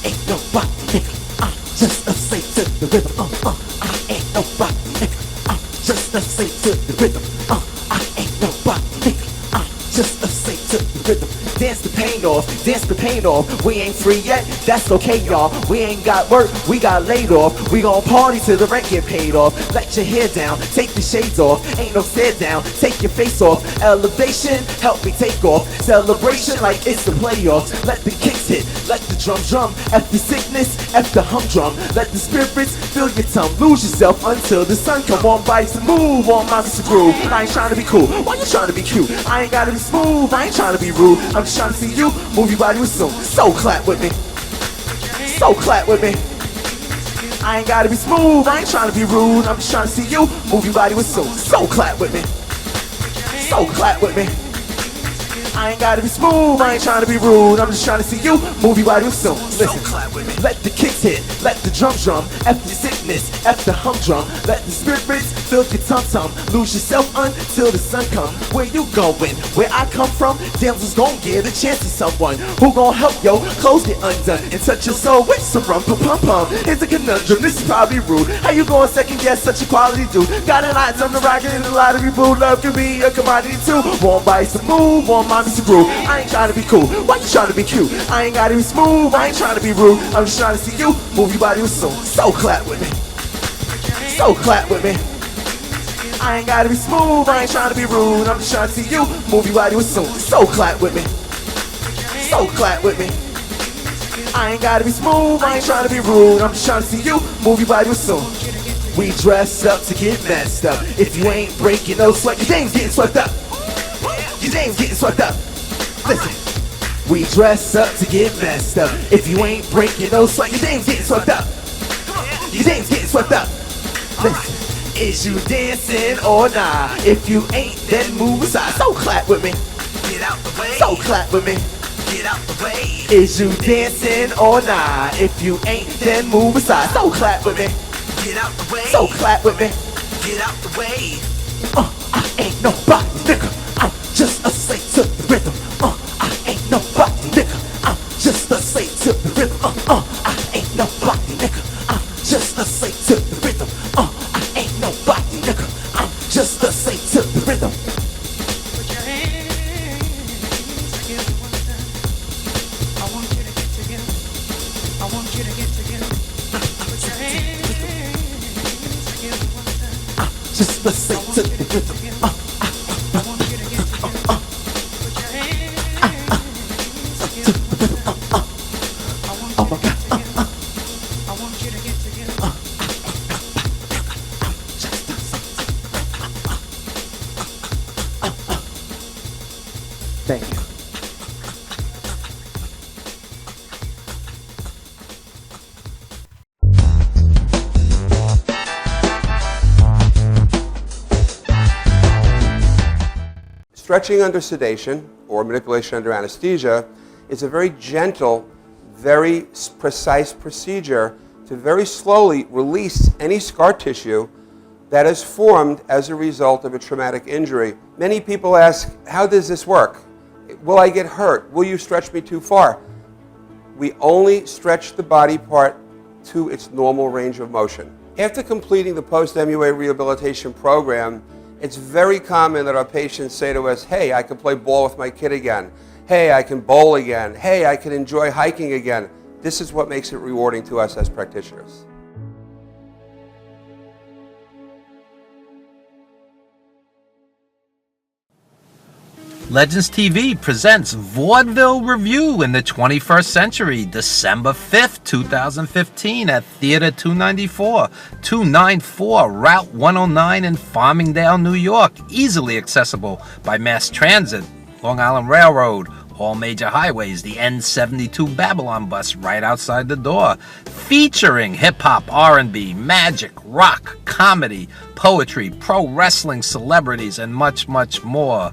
ain't nobody, nigga. I'm just a slave to the rhythm. I ain't nobody, nigga. I'm just a slave to the rhythm. I ain't nobody, nigga. I'm just a slave to the rhythm. Dance the pain off, dance the pain off. We ain't free yet, that's okay, y'all. We ain't got work, we got laid off. We gon' party till the rent get paid off. Let your hair down, take the shades off. Ain't no stare down, take your face off. Elevation, help me take off. Celebration like it's the playoffs. Let the kicks hit, let the drum. F the sickness, F the humdrum. Let the spirits fill your tongue. Lose yourself until the sun come on. Body to move on, my Mr. Groove. I ain't trying to be cool, why you trying to be cute? I ain't gotta be smooth, I ain't trying to be rude. I'm just trying to see you move your body with zoom. So clap with me. So clap with me. I ain't gotta be smooth, I ain't trying to be rude. I'm just trying to see you move your body with zoom. So clap with me. So clap with me. I ain't gotta be smooth, I ain't trying to be rude. I'm just trying to see you move your body with zoom. Listen, let the kicks hit, let the drum. F the sickness, F the humdrum. Let the spirits fill your tum-tum. Lose yourself until the sun come. Where you going? Where I come from, damsels gon' give a chance to someone who gon' help yo clothes get undone and touch your soul with some rum pum pum. Here's a conundrum, this is probably rude. How you gon' second guess such a quality dude? Got an eye on the rocket and a lot of people love can be a commodity too. Warm bodies to move, warm minds to groove. I ain't trying to be cool, why you trying to be cute? I ain't gotta be smooth, I ain't trying to be rude. I'm just trying to see you move your body with zoom. So clap with me. So clap with me. I ain't gotta be smooth, I ain't trying to be rude. I'm just trying to see you move your body with zoom. So clap with me. So clap with me. I ain't gotta be smooth, I ain't trying to be rude. I'm just trying to see you move your body with zoom. We dress up to get messed up. If you ain't breaking no sweat, your name's getting swept up. Your name's getting swept up. Listen. We dress up to get messed up. If you ain't breaking no sweat, your name's getting swept up. Your name's getting swept up. Listen, is you dancing or nah? If you ain't, then move aside. So clap with me. Get out the way. So clap with me. Get out the way. Is you dancing or nah? If you ain't, then move aside. So clap with me. Get out the way. So clap with me. Get out the way. I ain't nobody, nigga. I'm just a slave to the rhythm. I ain't nobody, nigga. I'm just a slave to the rhythm. I ain't nobody, nigga. I'm just a slave to the rhythm. I ain't nobody, nigga. I'm just a slave to the rhythm. Put your hands together one time. I want you to get together. I want you to get together. Put your hands together one time. Just a slave to the rhythm. I want you to get together. Put your hands together one time. I want you to get together. I want you to get together. Thank you. Stretching under sedation or manipulation under anesthesia is a very gentle, very precise procedure to very slowly release any scar tissue that is formed as a result of a traumatic injury. Many people ask, how does this work? Will I get hurt? Will you stretch me too far? We only stretch the body part to its normal range of motion. After completing the post-MUA rehabilitation program, it's very common that our patients say to us, hey, I can play ball with my kid again. Hey, I can bowl again. Hey, I can enjoy hiking again. This is what makes it rewarding to us as practitioners. Legends TV presents Vaudeville Review in the 21st Century, December 5th, 2015 at Theater 294 Route 109 in Farmingdale, New York. Easily accessible by mass transit, Long Island Railroad, all major highways, the N72 Babylon bus right outside the door. Featuring hip-hop, R&B, magic, rock, comedy, poetry, pro wrestling celebrities, and much, much more.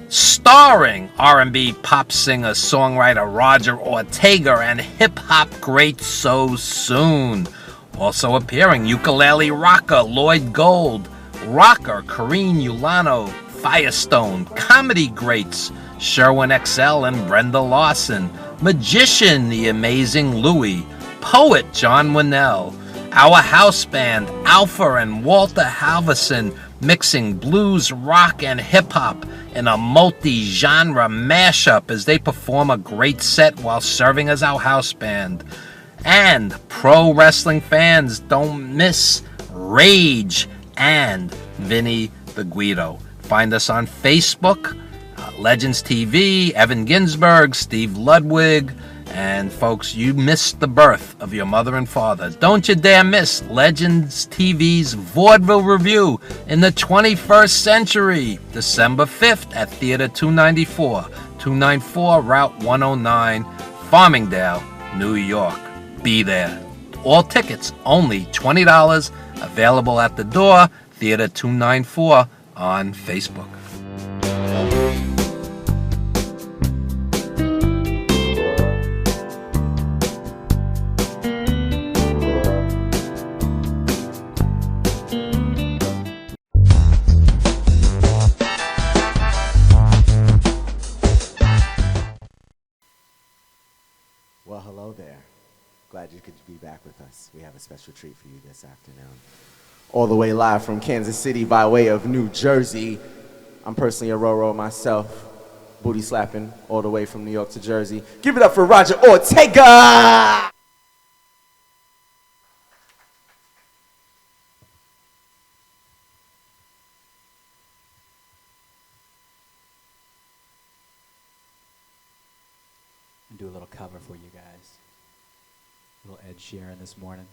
Starring R&B pop singer, songwriter Roger Ortega and hip-hop great So Soon. Also appearing ukulele rocker Lloyd Gold, rocker Kareen Ulano, Firestone, comedy greats Sherwin XL and Brenda Lawson, magician the amazing Louie, poet John Winnell, our house band Alpha and Walter Halverson, mixing blues, rock, and hip-hop in a multi-genre mashup as they perform a great set while serving as our house band. And pro wrestling fans, don't miss Rage and Vinny the Guido. Find us on Facebook, Legends TV, Evan Ginsberg, Steve Ludwig, and folks, you missed the birth of your mother and father. Don't you dare miss Legends TV's Vaudeville Review in the 21st Century, December 5th at Theater 294 Route 109, Farmingdale, New York. Be there. All tickets only $20, available at the door, Theater 294 on Facebook. Well, hello there. Glad you could be back with us. We have a special treat for you this afternoon. All the way live from Kansas City by way of New Jersey. I'm personally a Roro myself, booty slapping all the way from New York to Jersey. Give it up for Roger Ortega! And do a little cover for you guys. A little Ed Sheeran this morning.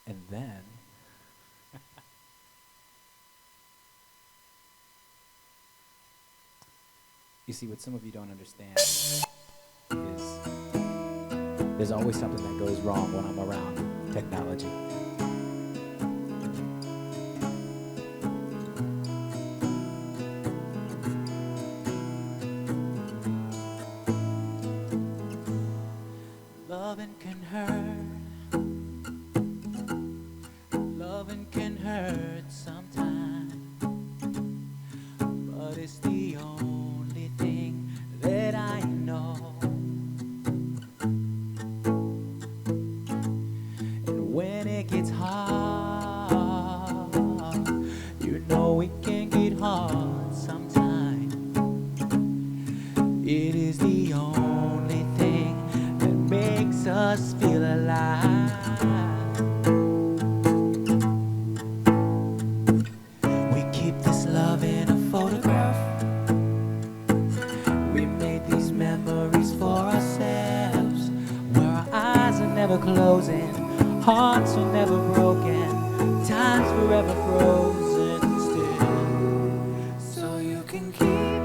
And then you see, what some of you don't understand is there's always something that goes wrong when I'm around technology. Loving can hurt. Loving can hurt sometimes, but it's the only thing that I know. And when it gets hard, you know it can get hard sometimes. It is the only thing that makes us feel alive. We keep this love in a photograph. We made these memories for ourselves, where our eyes are never closing, hearts are never broken, time's forever frozen still. So you can keep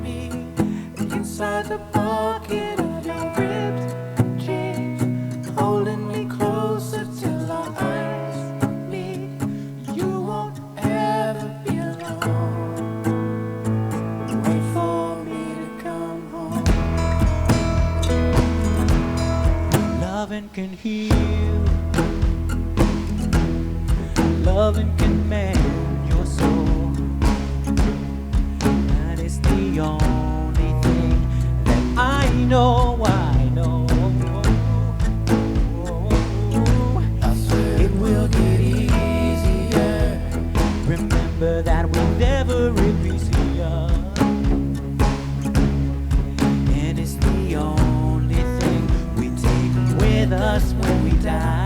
me inside the pocket of your ripped jeans, holding me closer till our eyes meet. You won't ever be alone. Wait for me to come home. Loving can heal. Loving can mend your soul. And it's the only thing that I know. It will get easier. Remember that we'll never repeat here. And it's the only thing we take with us when we die.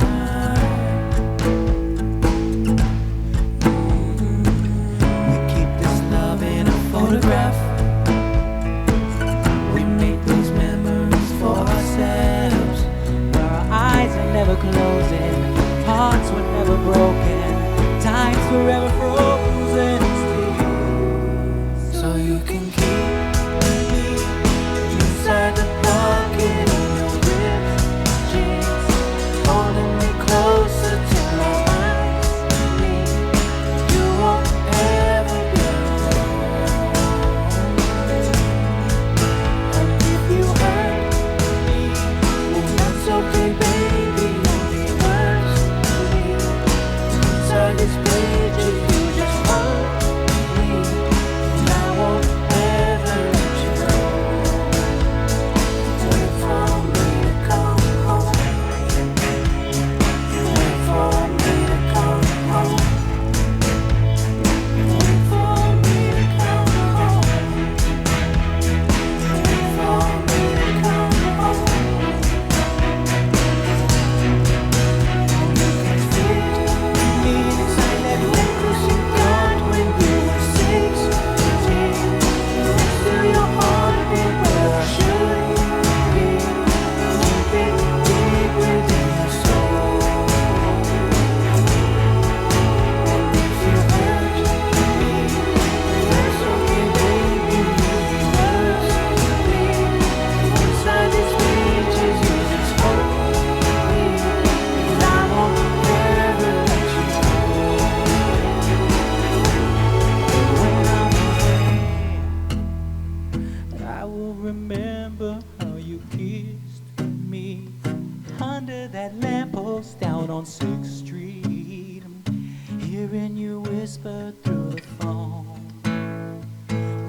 whisper through the phone.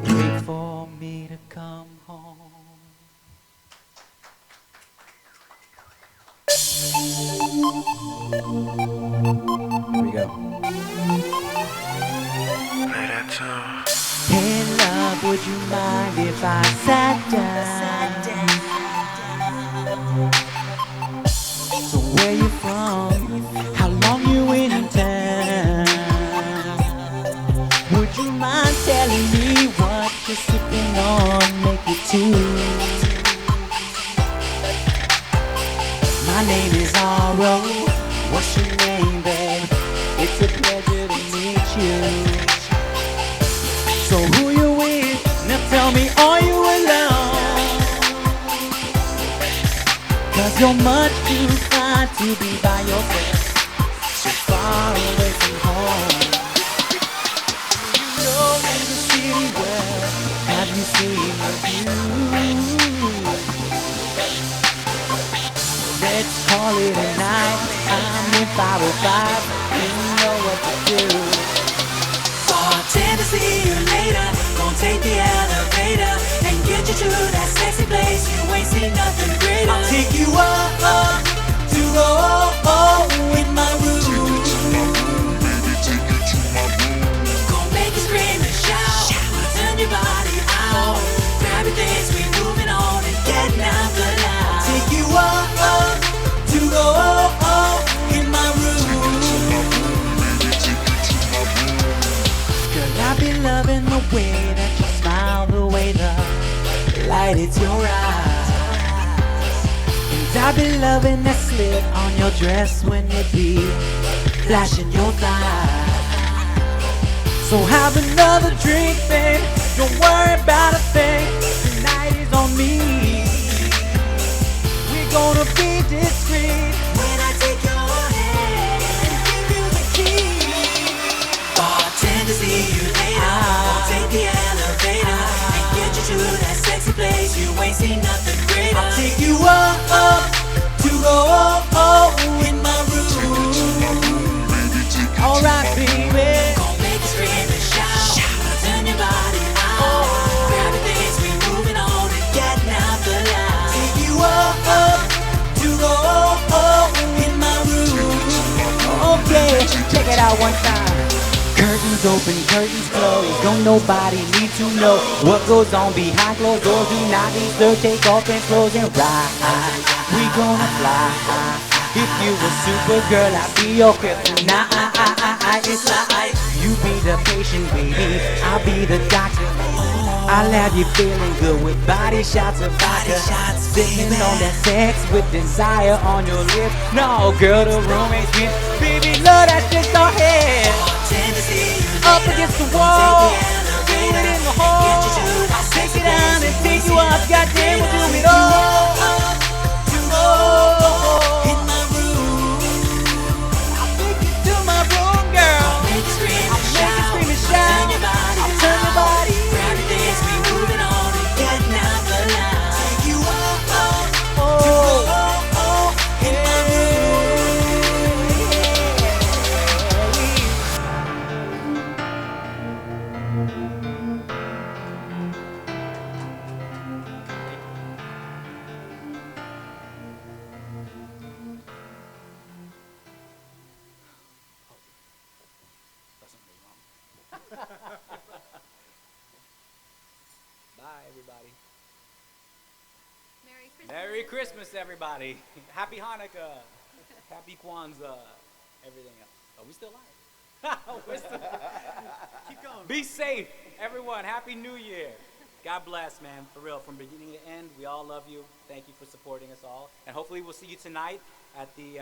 Wait for me to come home. Here we go. Hey love, would you mind if I sat down? So where you from? How long you in town? Would you mind telling me what you're sipping on? Make it two. My name is R.O. What's your name, babe? It's a pleasure to meet you. So who you with? Now tell me, are you alone? Cause you're much too fine to be by yourself, so far away from home. You know in the city well, have you seen the view? Let's call it a night. I'm in 505. You know what to do. Bartender, see you later. Gonna take the elevator and get you to that sexy place. You ain't seen nothing greater. I'll take you up to go in my room. Gonna make you scream and shout. Turn your body out. Grab your things, we moving on and getting out the line. I'll take you up to go in my room. Girl, I've been loving the way that you smile, the way the light hits your eyes. And I've been loving that slit on your dress when you be flashing your thighs. So have another drink, babe. Don't worry about a thing. Tonight is on me. We're gonna be discreet when I take your hand and give you the key. Bartender, see you later. I'll take the elevator and get you to that sexy place. You ain't seen nothing greater. I'll take you up to go in my room. Alright, baby. Gonna make you scream and shout. Turn your body out. Grab your things, we moving on and getting out the line. Take you up to go in my room. Okay, check it out one time. Curtains open, curtains close. Don't nobody need to know what goes on behind closed doors. Do not disturb, take off and close and ride. We gonna fly. If you were Supergirl, I'd be your kryptonite. It's like you be the patient, baby. I'll be the doctor. I'll have you feeling good with body shots of vodka. Sitting on that sex with desire on your lips. No, girl, the room ain't spent. Baby, love, that's just our head. Up against the wall, do it in the hole. I'll take it down and take you up. Goddamn, we'll do it all. In my room, I'll take you to my room, girl. I'll make you scream and shout. Turn your body. Grab your things, we moving on and getting out the line. Take you up in my room. Bye, everybody. Merry Christmas, everybody. Happy Hanukkah. Happy Kwanzaa. Everything else. Are we still live? We're still Keep going. Be safe, everyone. Happy New Year. God bless, man. For real, from beginning to end, we all love you. Thank you for supporting us all. And hopefully we'll see you tonight at the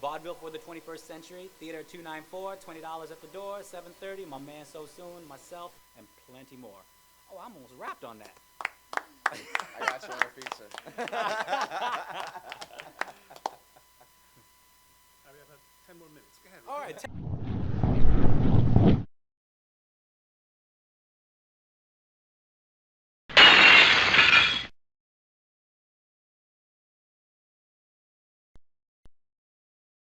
Vaudeville for the 21st Century, Theater 294, $20 at the door, 7:30. My man So Soon, myself, and plenty more. Oh, I almost rapped on that. I got you on a pizza. We have 10 more minutes. Go ahead. All right.